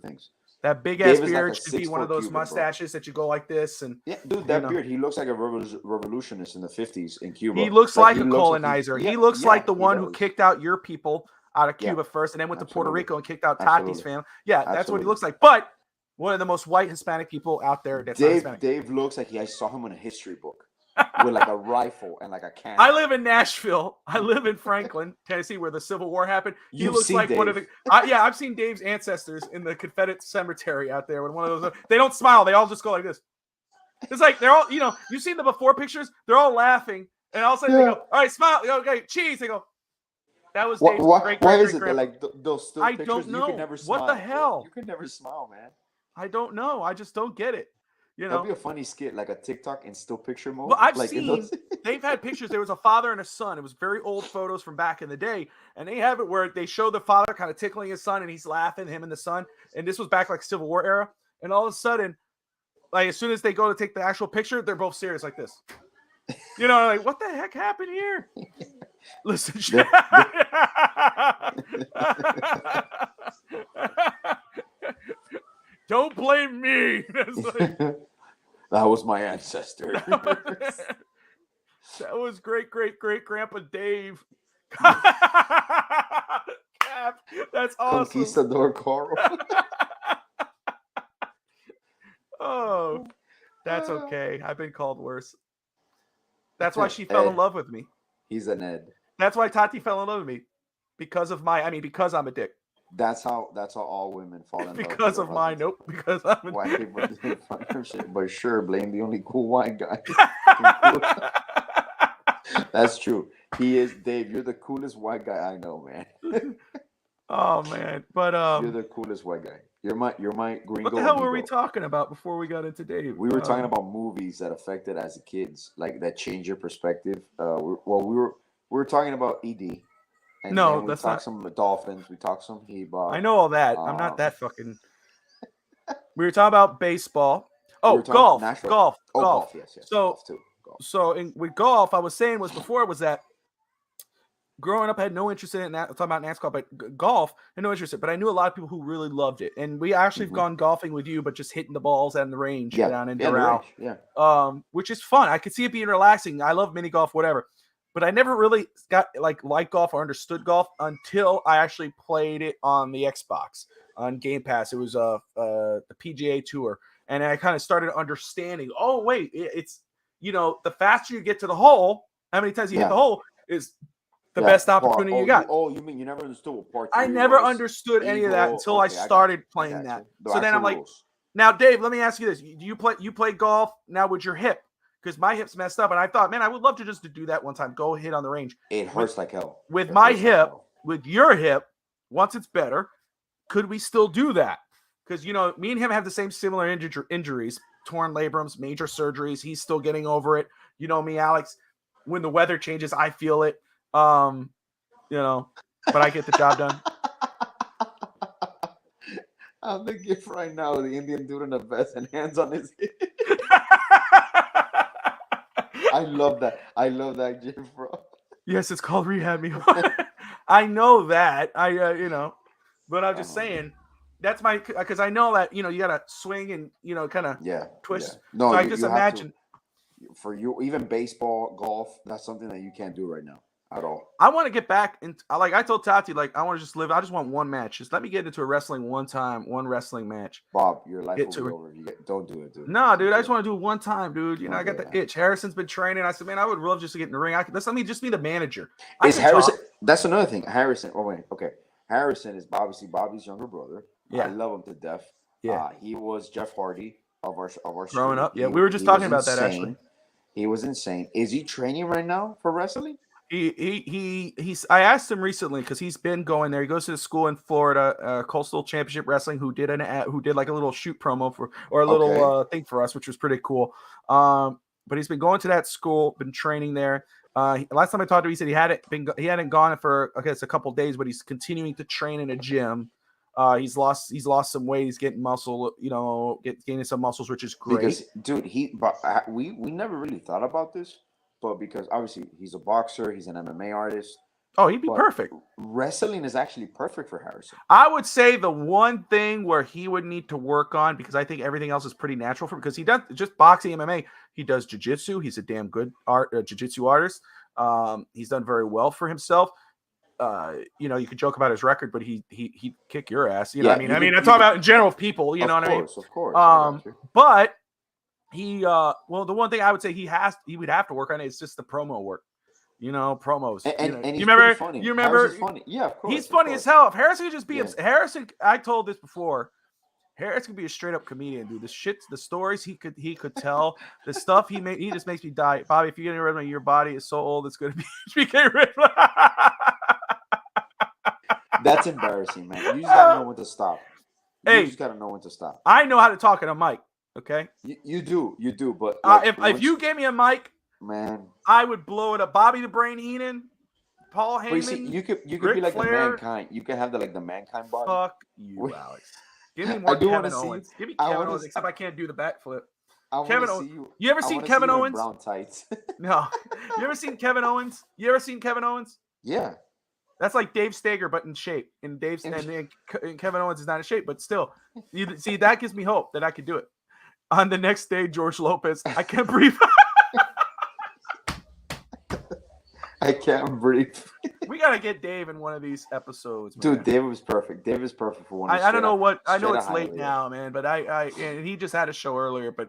That big ass beard should be one of those mustaches that you go like this, and dude, that beard. He looks like a revolutionist in the 50s in Cuba. He looks like a colonizer. He looks like the one who kicked out your people out of Cuba first, and then went to Puerto Rico and kicked out Tati's family. Yeah, that's what he looks like. But one of the most white Hispanic people out there. That's Dave looks like I saw him in a history book with like a rifle and like a cannon. I live in Nashville. I live in Franklin, Tennessee, where the Civil War happened. He looks like one of the. I've seen Dave's ancestors in the Confederate cemetery out there. With one of those, they don't smile. They all just go like this. It's like they're all, you've seen the before pictures. They're all laughing, and all of a sudden they go, "All right, smile." Okay, cheese. They go. That was Dave's great. Why is it that like those still I pictures? don't know. You can never smile. What the hell? You can never smile, man. I don't know. I just don't get it. That'd be a funny skit, like a TikTok in still picture mode. Well, I've seen they've had pictures. There was a father and a son. It was very old photos from back in the day, and they have it where they show the father kind of tickling his son, and he's laughing, him and the son. And this was back like Civil War era. And all of a sudden, like as soon as they go to take the actual picture, they're both serious like this. Like what the heck happened here? Listen, don't blame me. That was my ancestor. That was great grandpa Dave. That's awesome. Conquistador Carl. Oh, that's okay. I've been called worse. That's why she fell in love with me. He's an Ed. That's why Tati fell in love with me. Because I'm a dick. That's how all women fall in love. Because with of my husbands. nope. Because I'm White people do funny shit, but sure, blame the only cool white guy. That's true. He is, Dave. You're the coolest white guy I know, man. Oh man, but You're the coolest white guy. You're my gringo. what the hell were amigo. we talking about before we got into Dave? We were talking about movies that affected as a kids, like that change your perspective. We were talking about ED, and No, then we that's talked not. some Dolphins. We talked some Heat. I know all that. I'm not Um, that fucking. We were talking about baseball. we Oh, were talking golf, Nashville. golf, Oh, golf. golf. Yes, So, golf too. Golf. with golf, I was saying was before was that growing up, I had no interest in it. Talking about NASCAR, but golf, I had no interest in it. But I knew a lot of people who really loved it, and we actually have gone golfing with you, but just hitting the balls out in the range down in the Doral, range, yeah. Which is fun. I could see it being relaxing. I love mini golf, whatever. But I never really got like golf or understood golf until I actually played it on the Xbox on Game Pass. It was the PGA Tour, and I kind of started understanding. Oh wait, it's the faster you get to the hole, how many times you hit the hole is the best opportunity you got. You mean you never understood what part? I never understood any of that until I started playing that. So then I'm like, now Dave, let me ask you this: do you play golf now with your hip? Because my hip's messed up, and I thought, man, I would love to just do that one time. Go hit on the range. It hurts like hell. With my hip, with your hip, once it's better, could we still do that? Because me and him have the same similar injuries, torn labrums, major surgeries. He's still getting over it. You know me, Alex. When the weather changes, I feel it. But I get the job done. I'm the gift right now. The Indian dude in a vest and hands on his hip. I love that gif, bro. Yes, it's called Rehab Me. I know that. But I'm just saying that's because I know that you gotta swing and kind of twist. Yeah. No, so I just imagine for you, even baseball, golf, that's something that you can't do right now at all. I want to get back and like I told Tati, like I want to just live. I just want one match. Just let me get into a wrestling one wrestling match. Bob, your life will be over if you don't do it, dude. No, dude, I just want to do it one time, dude. I got the itch. Harrison's been training. I said, man, I would love just to get in the ring. Let me just be the manager. Is Harrison? That's another thing. Harrison. Oh wait, okay. Harrison is obviously Bobby's younger brother. Yeah, I love him to death. Yeah, he was Jeff Hardy of our growing up. Yeah, we were just talking about that actually. He was insane. Is he training right now for wrestling? He's. I asked him recently because he's been going there. He goes to the school in Florida, Coastal Championship Wrestling, who did like a little shoot promo or a little thing for us, which was pretty cool. But he's been going to that school, been training there. Last time I talked to him, he said he hadn't gone for I guess a couple days, but he's continuing to train in a gym. He's lost some weight. He's getting muscle, gaining some muscles, which is great. Because, dude, we never really thought about this, but because obviously he's a boxer, he's an MMA artist. Oh, he'd be perfect. Wrestling is actually perfect for Harrison. I would say the one thing where he would need to work on, because I think everything else is pretty natural for him, because he does just boxing, MMA. He does jiu-jitsu. He's a damn good jiu-jitsu artist. He's done very well for himself. You could joke about his record, but he'd kick your ass. I mean, I talk about in general people. You know what I mean? Of course. But he, the one thing I would say he would have to work on is just the promo work. Promos. And he's you remember? funny. You remember? Funny. Yeah, of course. He's funny as hell. If Harrison could just be Harrison, I told this before. Harris could be a straight up comedian, dude. The stories he could tell, the stuff he just makes me die. Bobby, if you're getting rid of me, your body is so old, it's gonna be getting rid of. That's embarrassing, man. You just gotta know when to stop. You just gotta know when to stop. I know how to talk in a mic. Okay. You do, but if you gave me a mic, man, I would blow it up. Bobby the Brain Heenan, Paul Heyman. You could Ric be like Flair. the Mankind. You can have the Mankind body. Fuck you, Alex. Give me more Kevin Owens. Give me Kevin Owens, except I can't do the backflip. Kevin Owens. You ever seen Kevin Owens? Brown tights. No. You ever seen Kevin Owens? Yeah. That's like Dave Stager, but in shape. And Kevin Owens is not in shape, but still. You see, that gives me hope that I could do it. On the next day, George Lopez, I can't breathe. I can't breathe. We gotta get Dave in one of these episodes, man. Dude. Dave was perfect. Dave is perfect for one. I don't know what. I know it's late now, man, but and he just had a show earlier, but.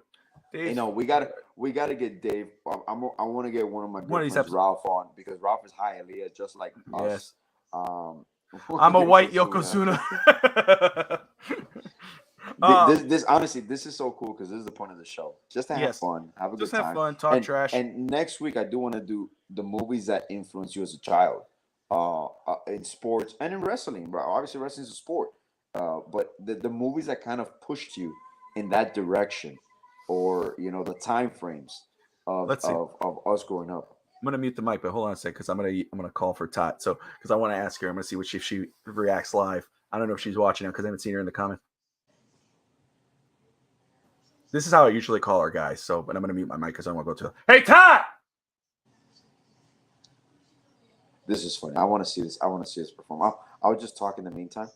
Dave, we gotta get Dave. I want to get one of my good friends, episodes. Ralph, on because Ralph is high Aaliyah, just like us. I'm a white Yokozuna. Yokozuna. This honestly, this is so cool because this is the point of the show. Just to have fun, have a Just good time. have fun, talk trash. And next week, I do want to do the movies that influence you as a child, in sports and in wrestling, bro. Obviously, wrestling is a sport, but the movies that kind of pushed you in that direction, or the time frames of us growing up. I'm gonna mute the mic, but hold on a sec because I'm gonna call for Tot. So because I want to ask her, I'm gonna see if she reacts live. I don't know if she's watching now because I haven't seen her in the comments. This is how I usually call her, guys. So, but I'm gonna mute my mic because I want to go to. Hey, Tot! This is funny. I want to see this. I want to see this perform. I'll just talk in the meantime.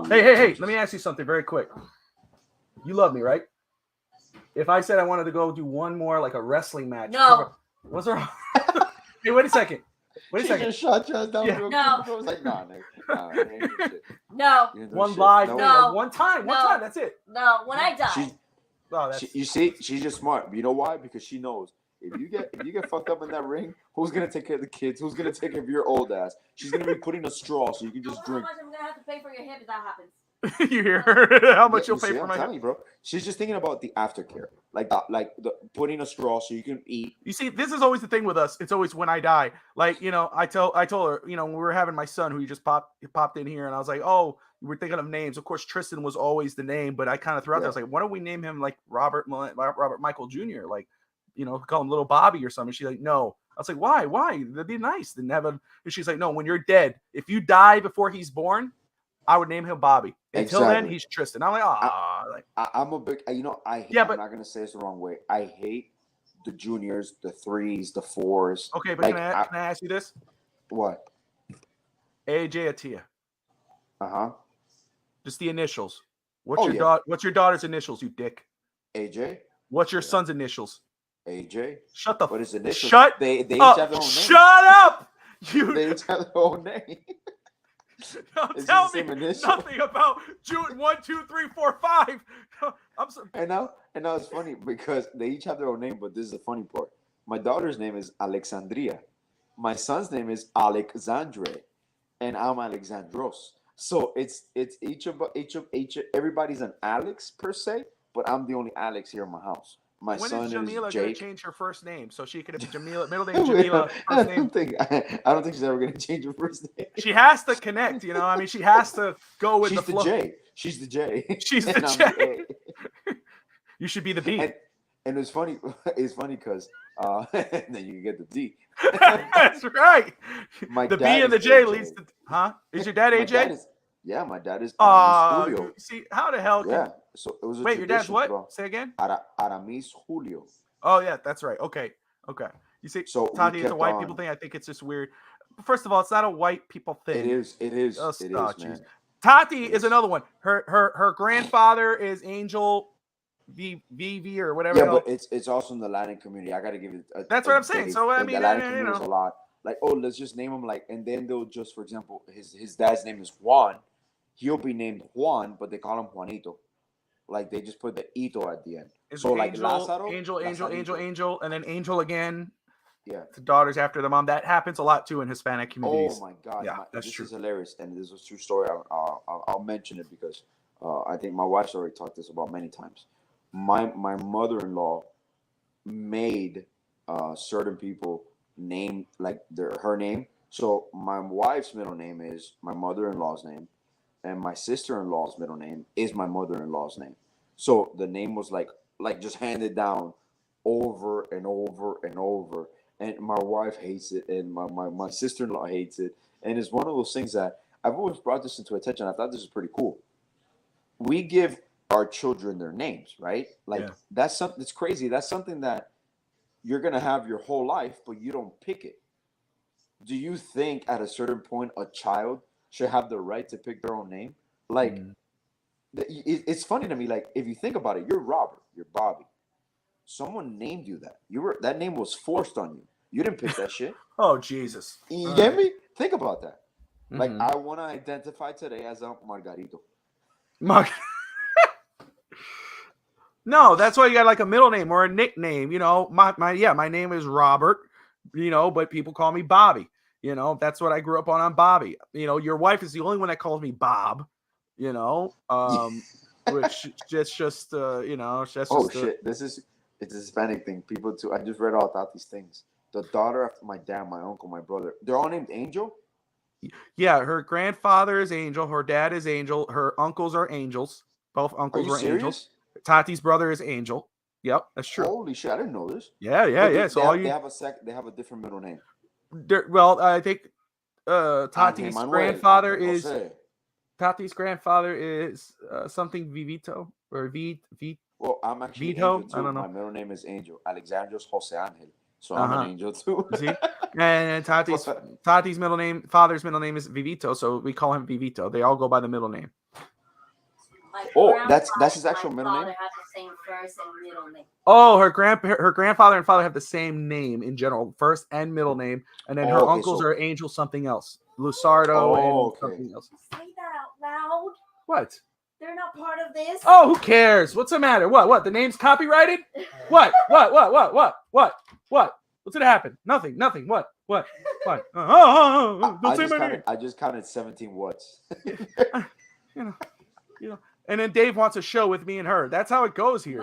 Hey! Let me ask you something very quick. You love me, right? If I said I wanted to go do one more like a wrestling match, no. What's wrong? Hey, wait a second. She just shot you down. Yeah. No. I was like, nah. No. One live. No. One time. That's it. No. When I die. You see, she's just smart. You know why? Because she knows if you get fucked up in that ring, who's gonna take care of the kids? Who's gonna take care of your old ass? She's gonna be putting a straw so you can just drink. How much I'm gonna have to pay for your hip if that happens? You hear her? How much you'll pay for my hip? Bro. She's just thinking about the aftercare, like the putting a straw so you can eat. You see, this is always the thing with us. It's always when I die. Like, I told her, when we were having my son, who just popped in here, and I was like, oh, we're thinking of names. Of course, Tristan was always the name, but I kind of threw out there. I was like, why don't we name him like Robert Michael Jr. Like, call him Little Bobby or something. She's like, no. I was like, why? That'd be nice. Then have a. And she's like, no. When you're dead, if you die before he's born, I would name him Bobby. Until then, he's Tristan. I'm like, I'm a big, I hate. I'm not gonna say this the wrong way. I hate the juniors, the 3s, the 4s. Okay, but can I ask you this? What? AJ Atia. Just the initials. What's your daughter's initials, you dick? AJ. What's your son's initials? AJ. Shut the. What is initials? Shut. They each have their own name. Shut up. They each have their own name. Don't tell me nothing about June 1, 2, 3, 4, 5. I'm sorry. And now it's funny because they each have their own name, but this is the funny part. My daughter's name is Alexandria. My son's name is Alexandre, and I'm Alexandros. So it's each of everybody's an Alex per se, but I'm the only Alex here in my house. My when son is Jamila Jake. Gonna change her first name so she could have Jamila middle name Jamila first name? I don't think she's ever gonna change her first name. She has to connect, I mean, she has to go with the flow. She's the J. She's the J. You should be the B. And it's funny. It's funny because then you get the D. That's right. The B and the J AJ. leads to Is your dad AJ? My dad is Julio. See, how the hell? So it was. Wait, your dad's what? Bro. Say again. Aramis Julio. Oh yeah, that's right. Okay. You see, so Tati, it's a white people thing. I think it's just weird. First of all, it's not a white people thing. It is. It is, man. Tati is another one. Her grandfather is Angel VV or whatever. Yeah, but it's also in the Latin community. I gotta give it. That's what I'm saying. So I mean, the Latin community is a lot. Like, let's just name him and then they'll just, for example, his dad's name is Juan. He'll be named Juan, but they call him Juanito. Like they just put the ito at the end. So like Lázaro, Angel, and then Angel again. Yeah, the daughters after the mom. That happens a lot too in Hispanic communities. Oh my God, yeah, that's true. This is hilarious, and this is a true story. I'll mention it because I think my wife's already talked this about many times. My mother-in-law made certain people name like her name. So my wife's middle name is my mother-in-law's name, and my sister-in-law's middle name is my mother-in-law's name. So the name was like just handed down over and over and over. And my wife hates it, and my sister-in-law hates it. And it's one of those things that I've always brought this into attention. I thought this is pretty cool. We give our children their names, right? That's something that's crazy. That's something that you're going to have your whole life, but you don't pick it. Do you think at a certain point a child should have the right to pick their own name? It's funny to me. Like, if you think about it, you're Robert, you're Bobby. Someone named you that. That name was forced on you. You didn't pick that shit. Oh, Jesus. You get me? Think about that. Mm-hmm. Like, I want to identify today as a Margarito. No, that's why you got like a middle name or a nickname. My name is Robert, but people call me Bobby. You know, that's what I grew up on Bobby. You know, your wife is the only one that calls me Bob. You know, which just you know, that's Oh just shit! It's a Hispanic thing. People too. I just read all about these things. The daughter after my dad, my uncle, my brother. They're all named Angel. Yeah, her grandfather is Angel, her dad is Angel, her uncles are angels. Both Are uncles you were angels. serious? Tati's brother is Angel. Yep, that's true. Holy shit! I didn't know this. Yeah. But So all they have they have a different middle name. well, I think Angel Tati's Manuel, grandfather Angel is Jose. Tati's grandfather is something Vivito or Well, I'm actually Vito. Angel I too. don't My know. middle name is Angel. Alexandros Jose Angel. So I'm an Uh-huh. angel too. You see? And Tati's father's middle name is Vivito, so we call him Vivito. They all go by the middle name. That's his actual middle name. My father has the same first and middle name. Oh, her grandfather and father have the same name in general, first and middle name, and then her Okay, uncles so- are Angel something else, Lusardo and something else. Say that out loud. What? They're not part of this. Oh, who cares? What's the matter? What? The name's copyrighted? What? What's gonna happen? Nothing. What? Don't say my name. I just counted 17 what's. You know. And then Dave wants a show with me and her. That's how it goes here.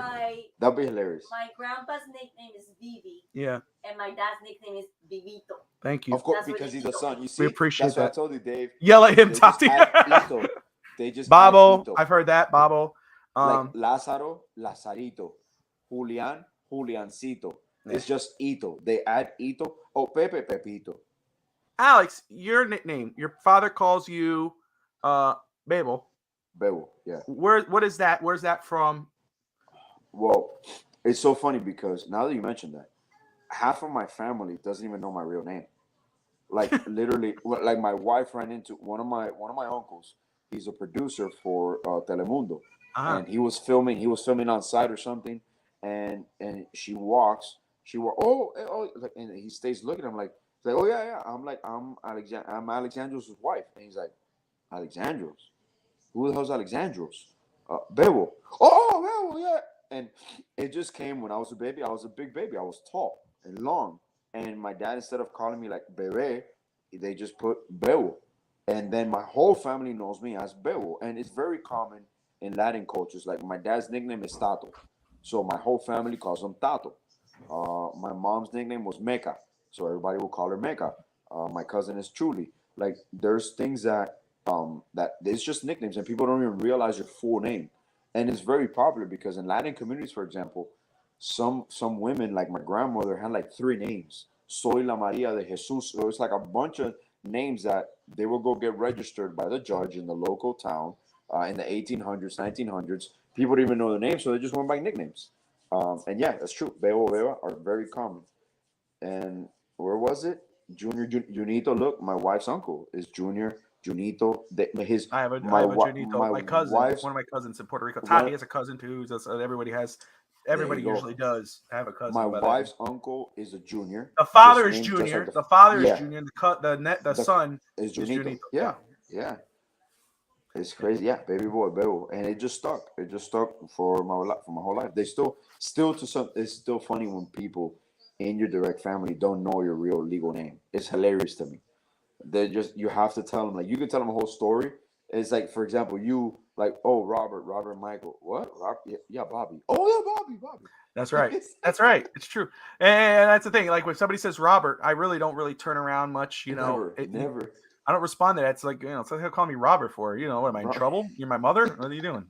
That'd be hilarious. My grandpa's nickname is Vivi. Yeah. And my dad's nickname is Vivito. Thank you. Of course, That's what because they he's a do. son. You see, We appreciate that's what I that. told you, Dave. Yell at him, They just Tati. add Ito. They just Babo. add Ito. I've heard that. Babo. Like Lázaro, Lazarito. Julian, Juliancito. It's just Ito. They add Ito. Oh, Pepe, Pepito. Alex, your nickname. Your father calls you Babel. Bebo, yeah. What is that? Where's that from? Well, it's so funny because now that you mentioned that, half of my family doesn't even know my real name. Like literally, like my wife ran into one of my uncles. He's a producer for Telemundo, and he was filming on site or something, and she walks, like, and he stays looking. I'm like, oh yeah. I'm Alexandros' wife, and he's like, Alexandros. Who the hell's Alexandros? Bebo. Oh, Bebo, yeah. And it just came when I was a baby. I was a big baby. I was tall and long. And my dad, instead of calling me like Bebe, they just put Bebo. And then my whole family knows me as Bebo. And it's very common in Latin cultures. Like my dad's nickname is Tato. So my whole family calls him Tato. My mom's nickname was Meca. So everybody will call her Meca. My cousin is Truly. Like there's things that it's just nicknames and people don't even realize your full name. And it's very popular because in Latin communities, for example, some women like my grandmother had like 3 names. Soy la Maria de Jesus. So it's like a bunch of names that they will go get registered by the judge in the local town in the 1800s, 1900s. People don't even know the names, so they just went by nicknames. And yeah, that's true. Bebo, Beba are very common. And where was it? Junior, Junito. Look, my wife's uncle is Junior. Junito, I have a Junito. My cousin, one of my cousins in Puerto Rico. Tati has a cousin too. Everybody usually does have a cousin. My wife's uncle is a Junior. The father is Junior. The father is Junior. The son is Junito. Yeah. It's crazy. Yeah, baby boy, Bebo, and it just stuck. It just stuck for my whole life. They still to some. It's still funny when people in your direct family don't know your real legal name. It's hilarious to me. You have to tell them, like, you can tell them a whole story. It's like, for example, you like, oh, Robert Michael. What? Yeah, Bobby. Oh yeah, Bobby. That's right. That's right. It's true. And that's the thing. Like when somebody says Robert, I really don't turn around much, Never. I don't respond to that. It's like, it's like he'll call me Robert for, what am I in trouble? You're my mother? What are you doing?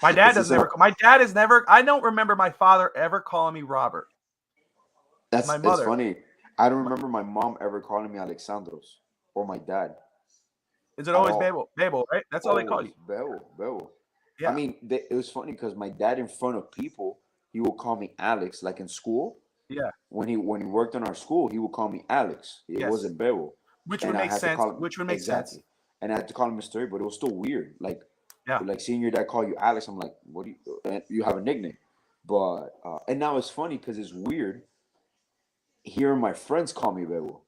My dad I don't remember my father ever calling me Robert. That's my mother. It's funny. I don't remember my mom ever calling me Alexandros or my dad. Is it always Babel, right? That's all they call you. Babel. Yeah. I mean, it was funny because my dad, in front of people, he would call me Alex, like in school. Yeah. When he worked in our school, he would call me Alex. It wasn't Babel. Which would make sense. And I had to call him Mr. But it was still weird. Like seeing your dad call you Alex, I'm like, what do you? And you have a nickname, but and now it's funny because it's weird. Hearing my friends call me Bebo.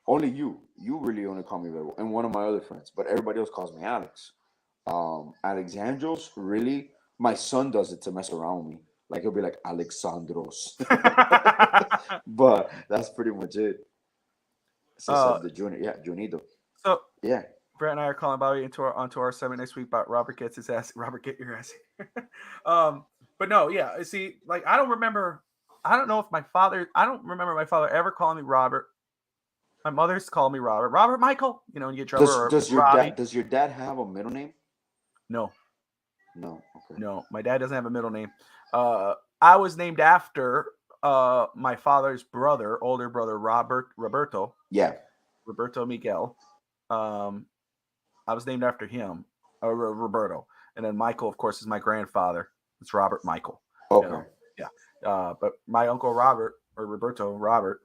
Only you really only call me Bebo, and one of my other friends, but everybody else calls me Alex. Alexandros, really, my son does it to mess around with me. Like he'll be like Alexandros, but that's pretty much it. Cesar the Junior. Yeah, Junito. So Yeah. Brett and I are calling Bobby onto our segment next week about Robert gets his ass. Robert, get your ass. But no, yeah. See, like I don't remember. I don't know if my father. I don't remember my father ever calling me Robert. My mother's called me Robert. Robert Michael. You know, when you get trouble. Does your dad have a middle name? No. No. Okay. No, my dad doesn't have a middle name. I was named after my father's brother, older brother, Roberto. Yeah. Roberto Miguel. I was named after him, Roberto. And then Michael, of course, is my grandfather. It's Robert Michael. Okay. You know? Yeah. But my uncle Robert, or Roberto Robert,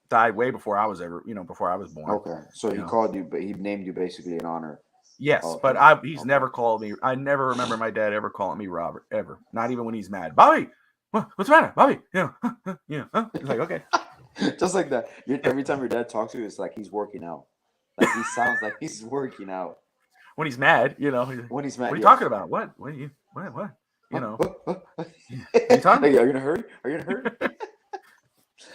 died way before I was before I was born. Okay. So he called you, but he named you basically in honor. Yes, but he's never called me. I never remember my dad ever calling me Robert, ever. Not even when he's mad. Bobby, what's the matter? Bobby, He's like, okay. Just like that. Every time your dad talks to you, it's like he's working out. Like he sounds like he's working out. When he's mad, When he's mad. What are you talking about? What? What are you? What? Are you talking? Like, are you gonna hurry?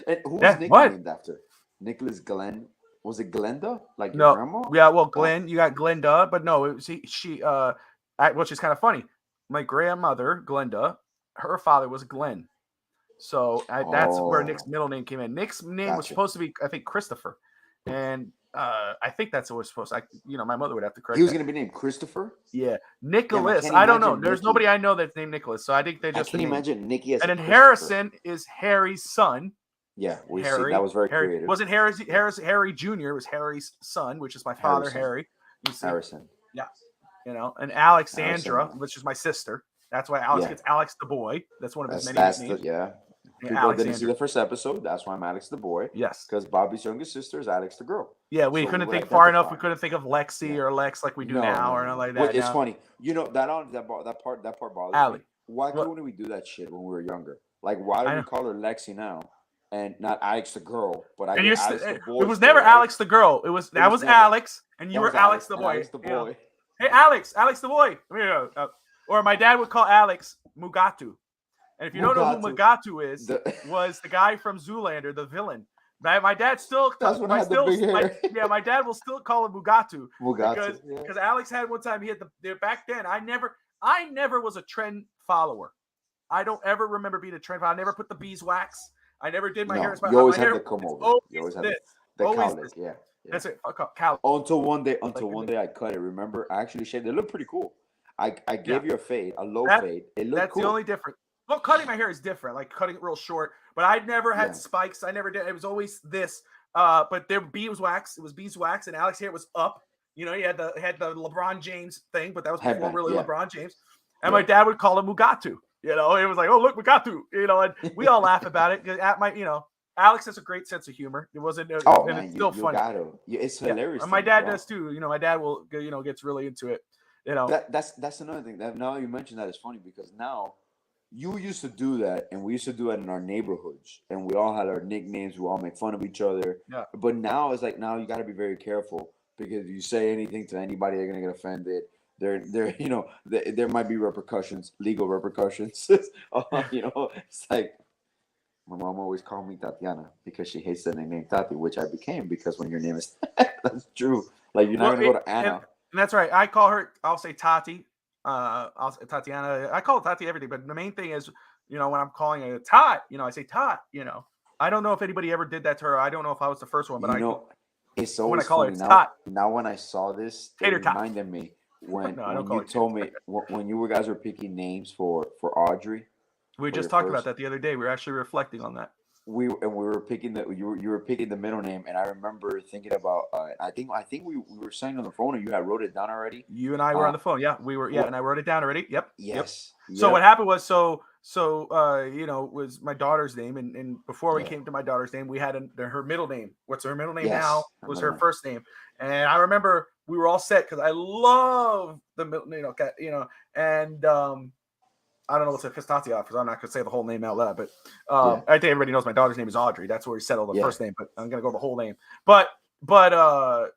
And who was Nick named after? Nicholas Glenn. Was it Glenda? Like your grandma? Yeah, well, Glenn, you got Glenda, but no, she's kind of funny. My grandmother, Glenda, her father was Glenn. So that's where Nick's middle name came in. Nick's name was supposed to be, I think, Christopher. And I think that's what it was supposed to. My mother would have to correct. He was going to be named Christopher. Yeah, Nicholas. I don't know. There's nobody I know that's named Nicholas, so I think they just. Can you imagine Nicky as? And then Harrison is Harry's son. Yeah, see that was very creative. Wasn't Harry Jr. It was Harry's son, which is my father, Harry. You see? Harrison. Yeah, and Alexandra, which is my sister. That's why Alex gets Alex the Boy. That's one of his many names. People didn't see the first episode. That's why I'm Alex the Boy. Yes. Because Bobby's youngest sister is Alex the girl. Yeah, we couldn't think far enough. We couldn't think of Lexi or Lex like we do now or nothing like that. It's funny. That part bothers me. Why couldn't we do that shit when we were younger? Like, why do we call her Lexi now? And not Alex the girl, but Alex the boy. It was never Alex the girl. It was Alex, and you were Alex the boy. Alex the boy. Hey, Alex the boy. Or my dad would call Alex Mugatu. And if you don't know who Mugatu is, was the guy from Zoolander, the villain. My dad still. That's when I had the big hair. My dad will still call him Mugatu. Mugatu. Because Alex had one time he had back then. I never was a trend follower. I don't ever remember being a trend follower. I never put the beeswax. I never did my hair. You always had the comb over. You always had the cowlick. Yeah. That's it. Cowlick. Until one day I cut it. Remember, I actually shaved. It looked pretty cool. I gave you a fade, a low fade. It looked cool. That's the only difference. Well, cutting my hair is different, like cutting it real short. But I never had spikes. I never did. It was always this. But there beeswax. It was beeswax, and Alex's hair was up. He had the LeBron James thing, but that was before really LeBron James. And my dad would call him Mugatu. It was like, oh, look, Mugatu. And we all laugh about it. At my, Alex has a great sense of humor. It wasn't. It's still funny. It's hilarious. And my dad does too. My dad will, gets really into it. That's another thing. That now you mentioned that is funny because now you used to do that, and we used to do that in our neighborhoods, and we all had our nicknames. We all make fun of each other. Yeah. But now it's like you got to be very careful because if you say anything to anybody, they're gonna get offended. There might be repercussions, legal repercussions. It's like my mom always called me Tatiana because she hates the nickname Tati, which I became because when your name is that's true. Like you're not gonna go to Anna. And that's right. I call her. I'll say Tati. I'll say Tatiana. I call her Tati everything, but the main thing is, when I'm calling her Tot, I say Tot. I don't know if anybody ever did that to her. I don't know if I was the first one, but it's always when I call funny. her Tot. Now when I saw this, it reminded me. When you told me when you guys were picking names for Audrey, we just talked about that the other day. We were actually reflecting on that. We were picking you were picking the middle name, and I remember thinking about I think we were saying on the phone, and you had wrote it down already. You and I were on the phone, we were, and I wrote it down already. Yep. Yes. Yep. So what happened was was my daughter's name, and before we came to my daughter's name, we had her middle name. What's her middle name now? Was her first name, and I remember we were all set because I love the middle, and I don't know what's a Pistachio because I'm not going to say the whole name out loud, but I think everybody knows my daughter's name is Audrey. That's where we settled the first name, but I'm going to go the whole name. But the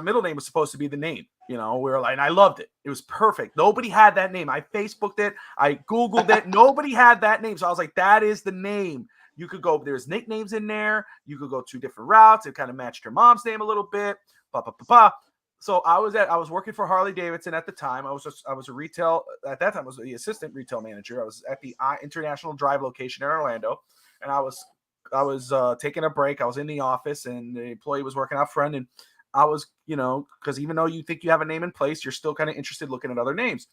middle name was supposed to be the name. We were like, and I loved it. It was perfect. Nobody had that name. I Facebooked it. I Googled it. Nobody had that name. So I was like, that is the name. you could go. There's nicknames in there. You could go 2 different routes. It kind of matched her mom's name a little bit. Blah, blah, blah, blah. So I was working for Harley Davidson at the time. I was a retail at that time. I was the assistant retail manager. I was at the International Drive location in Orlando, and I was taking a break. I was in the office, and the employee was working out front, and I was, because even though you think you have a name in place, you're still kind of interested looking at other names.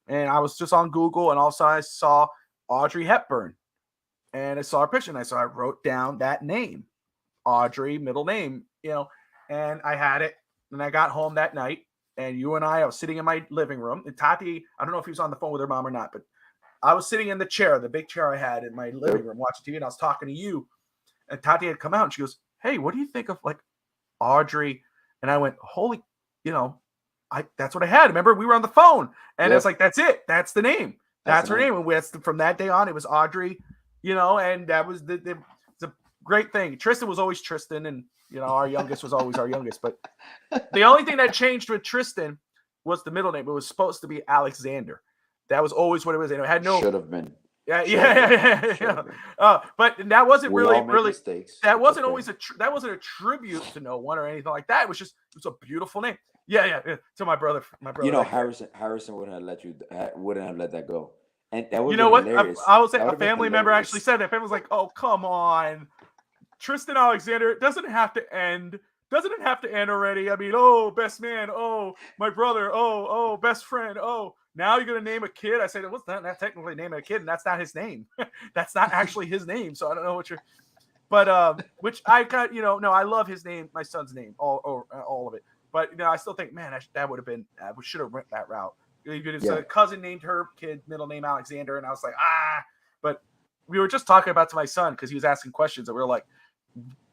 And I was just on Google, and also I saw Audrey Hepburn, and I saw her picture, and I wrote down that name, Audrey, middle name, and I had it. And I got home that night, and I was sitting in my living room. And Tati, I don't know if he was on the phone with her mom or not, but I was sitting in the chair, the big chair I had in my living room, watching TV, and I was talking to you. And Tati had come out, and she goes, "Hey, what do you think of like Audrey?" And I went, "Holy, that's what I had." Remember, we were on the phone, and it's like, "That's it. That's the name. That's her name." And from that day on, it was Audrey, and that was it's a great thing. Tristan was always Tristan, and our youngest was always our youngest. But the only thing that changed with Tristan was the middle name. It was supposed to be Alexander. That was always what it was. And it had no. Should have been. Yeah. But that wasn't really. Mistakes. That wasn't always that wasn't a tribute to no one or anything like that. It was a beautiful name. Yeah. To my brother. Harrison wouldn't have let that go. And that was what? hilarious. I was saying a family member actually said that. Family was like, "Oh, come on. Tristan Alexander, it doesn't have to end. Doesn't it have to end already? I mean, oh, best man. Oh, my brother. Oh, best friend. Oh, now you're going to name a kid?" I said, "It was not technically naming a kid, and that's not his name. That's not actually his name. So I don't know what you're, but, which I got, no, I love his name, my son's name, all of it. But, I still think, man, that would have been, we should have went that route. A cousin named her kid, middle name Alexander. And I was like, but we were just talking about to my son, because he was asking questions, and we were like,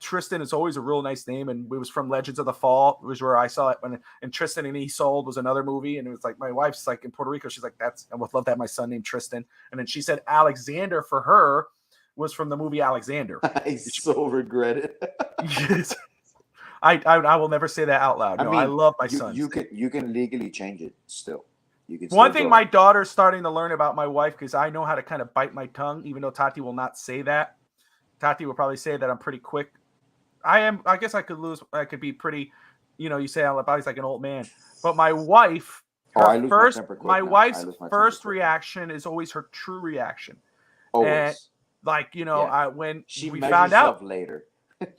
Tristan is always a real nice name, and it was from Legends of the Fall. It was where I saw it and Tristan and Isolde was another movie, and it was like my wife's like in Puerto Rico. She's like, I would love to have my son named Tristan, and then she said Alexander for her was from the movie Alexander. I so regret it. Yes. I will never say that out loud. No, I love my son. You can legally change it still. You can. One thing my daughter's starting to learn about my wife, because I know how to kind of bite my tongue, even though Tati will not say that. Tati will probably say that I'm pretty quick. I guess I could be pretty, you say Ali's like an old man. But my wife, my wife's first reaction is always her true reaction. Always. And when she we found out later.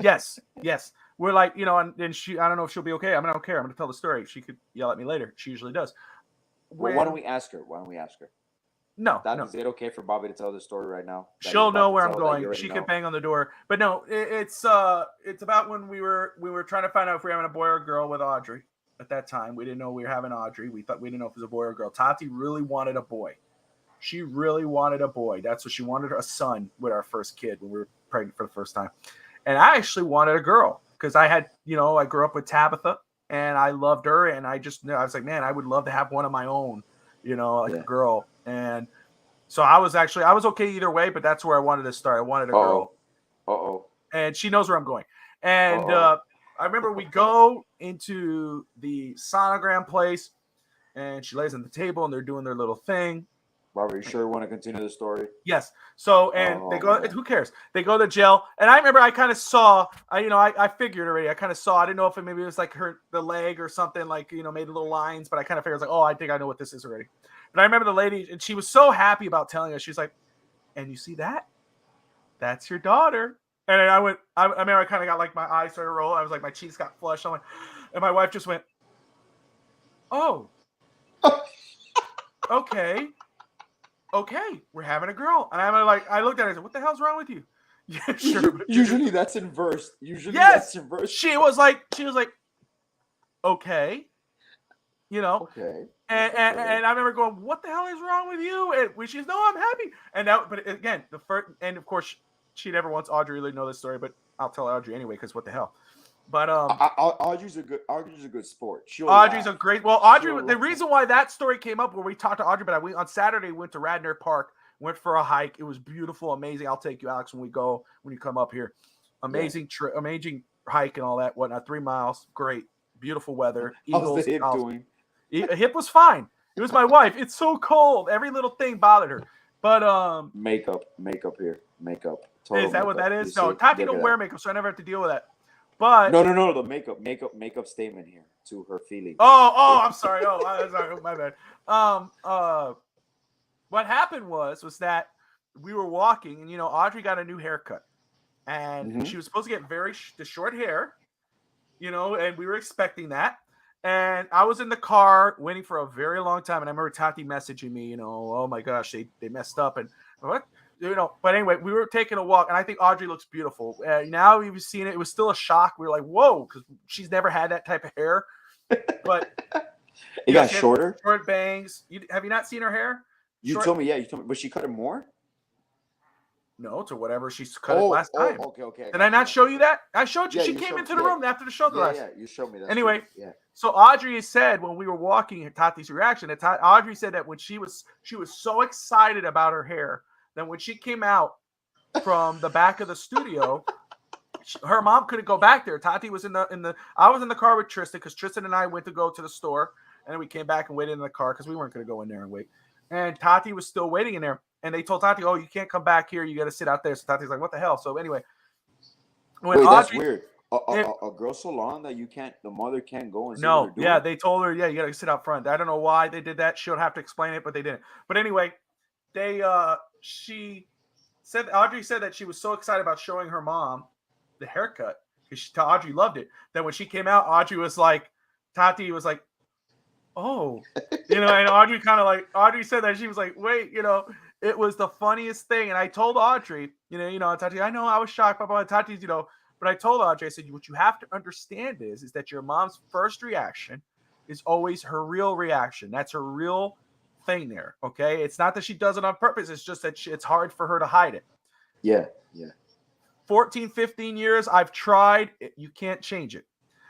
yes. We're like, and I don't know if she'll be okay. I mean, I don't care. I'm going to tell the story. She could yell at me later. She usually does. Why don't we ask her? No. Is it okay for Bobby to tell the story right now? She'll know where I'm going. She could bang on the door. But no, it's about when we were trying to find out if we were having a boy or a girl with Audrey. At that time, we didn't know we were having Audrey. We didn't know if it was a boy or a girl. Tati really wanted a boy. She really wanted a boy. That's what she wanted, a son with our first kid when we were pregnant for the first time. And I actually wanted a girl because I had, I grew up with Tabitha and I loved her. And I was like, man, I would love to have one of my own, a girl. And so I was okay either way, but that's where I wanted to start. I wanted a girl. And she knows where I'm going. And I remember we go into the sonogram place and she lays on the table and they're doing their little thing. Barbara, you sure you want to continue the story? Yes. So, and they go, who cares? They go to jail. And I remember I kind of saw, I figured already. I kind of saw, I didn't know if maybe it was like the leg or something, like, made little lines, but I kind of figured, I think I know what this is already. But I remember the lady, and she was so happy about telling us. She's like, and you see that? That's your daughter. And I remember I kind of got like my eyes started to roll. I was like, my cheeks got flushed. I'm like, and my wife just went, oh, okay, we're having a girl. And I'm like, I looked at her and I said, what the hell's wrong with you? Yeah, sure. Usually that's in verse. That's in verse. She was like, okay, okay. And I remember going, what the hell is wrong with you? And she's, no, I'm happy. And but again, the first, and of course, she never wants Audrey to know this story, but I'll tell Audrey anyway, because what the hell. But Audrey's a good sport. Audrey's a great. Well, Audrey. The reason why that story came up, where we talked to Audrey, but on Saturday we went to Radnor Park, went for a hike. It was beautiful, amazing. I'll take you, Alex, when you come up here. Amazing trip, amazing hike and all that. Whatnot. 3 miles, great, beautiful weather. How's the hip doing? Hip was fine. It was my wife. It's so cold. Every little thing bothered her. But makeup here. Total Is that what makeup. that You is? No, see? Tati Look don't at wear that. makeup, so I never have to deal with that. But No. The makeup statement here to her feelings. oh, I'm sorry. Oh, I'm sorry. My bad. What happened was that we were walking, and Audrey got a new haircut, and she was supposed to get the short hair, and we were expecting that. And I was in the car waiting for a very long time, and I remember Tati messaging me, oh my gosh, they messed up, and what, But anyway, we were taking a walk, and I think Audrey looks beautiful. Now we've seen it; it was still a shock. We were like, whoa, because she's never had that type of hair. But it got shorter. Short bangs. Have you not seen her hair? You told me, but she cut it more. No, to whatever she's cut it last time. Okay. Did I not show you that? I showed you. Yeah, she came into the room after the show. Yeah, you showed me that. Anyway, yeah. So Audrey said when we were walking, Tati's reaction. Audrey said that when she was so excited about her hair, that when she came out from the back of the studio, her mom couldn't go back there. Tati was in the. I was in the car with Tristan because Tristan and I went to go to the store, and then we came back and waited in the car because we weren't going to go in there and wait. And Tati was still waiting in there. And they told Tati, "Oh, you can't come back here. You got to sit out there." So Tati's like, "What the hell?" So anyway, that's weird. A girl so long that the mother can't go and see what they're doing? Yeah, they told her, you got to sit out front. I don't know why they did that. She'll have to explain it, but they didn't. But anyway, Audrey said that she was so excited about showing her mom the haircut because Audrey loved it. That when she came out, Tati was like, "Oh," and Audrey said that she was like, "Wait," It was the funniest thing. And I told Audrey, Tati, I know I was shocked by Tati's, but I told Audrey, I said, what you have to understand is that your mom's first reaction is always her real reaction. That's her real thing there. Okay. It's not that she does it on purpose. It's just that it's hard for her to hide it. Yeah. 14, 15 years. I've tried. You can't change it.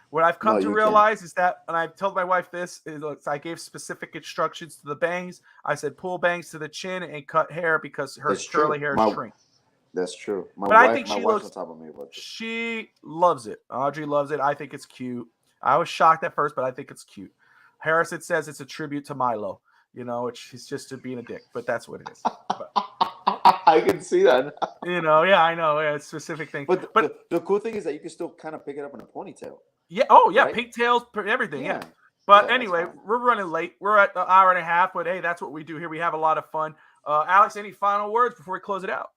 What I've come to realize is that, and I've told my wife this, I gave specific instructions to the bangs. I said, pull bangs to the chin and cut hair because her curly hair shrink. That's true. I think she looks on top of me about this. She loves it. Audrey loves it. I think it's cute. I was shocked at first, but I think it's cute. Harrison says it's a tribute to Milo. It's just being a dick, but that's what it is. But, I can see that. Yeah, I know. Yeah, it's a specific thing. But the cool thing is that you can still kind of pick it up in a ponytail. Yeah. Oh, yeah. Right? Pigtails, everything. Yeah. But anyway, we're running late. We're at an hour and a half, but hey, that's what we do here. We have a lot of fun. Alex, any final words before we close it out?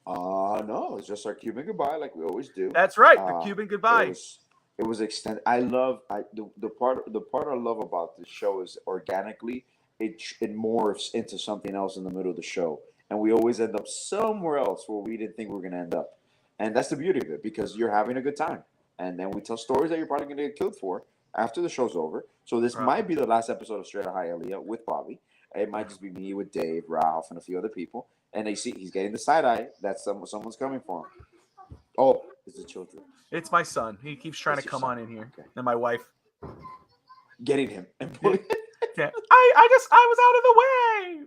No, it's just our Cuban goodbye, like we always do. That's right, the Cuban goodbye. It was extended. The part I love about this show is organically it morphs into something else in the middle of the show, and we always end up somewhere else where we didn't think we were going to end up, and that's the beauty of it because you're having a good time, and then we tell stories that you're probably going to get killed for after the show's over. So this might be the last episode of Straight Out High Elia with Bobby. It might just be me with Dave, Ralph, and a few other people. And they see he's getting the side eye that someone's coming for him. Oh, it's the children. It's my son. He keeps trying to come on in here. Okay. And my wife. Getting him. Yeah. I was out of the way.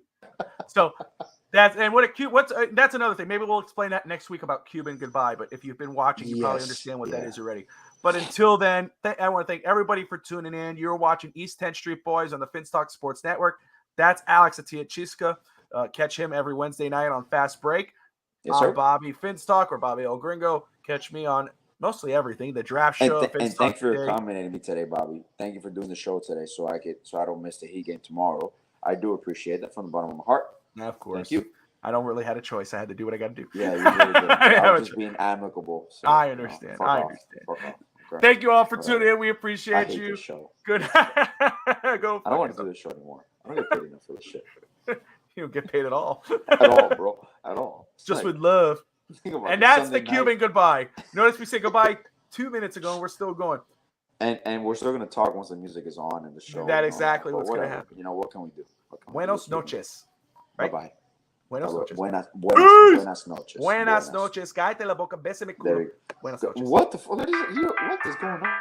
So that's another thing. Maybe we'll explain that next week about Cuban goodbye. But if you've been watching, you probably understand what that is already. But until then, I want to thank everybody for tuning in. You're watching East 10th Street Boys on the Finstock Sports Network. That's Alex Atiachiska. Catch him every Wednesday night on Fast Break. Yes, sir. Bobby Finstock or Bobby El Gringo. Catch me on mostly everything. The draft show. And thanks for accommodating me today, Bobby. Thank you for doing the show today, so I don't miss the Heat game tomorrow. I do appreciate that from the bottom of my heart. Yeah, of course. Thank you. I don't really have a choice. I had to do what I got to do. Yeah, you really did. I was just being amicable. So, I understand. I understand. Okay. Thank you all for tuning in. We appreciate you. This show. Good. Go. I don't want to do this show anymore. I don't get paid enough for this shit. You don't get paid at all. At all, bro. At all. Just with love. And that's Sunday the Cuban goodbye. Notice we said goodbye 2 minutes ago and we're still going. And we're still going to talk once the music is on in the show. That's exactly what's going to happen. What can we do? Buenos noches. Right? Bye-bye. Buenos noches. Buenas noches. Buenas noches. Cállate la boca. Bésame culo. Buenas noches. What the fuck? What is going on?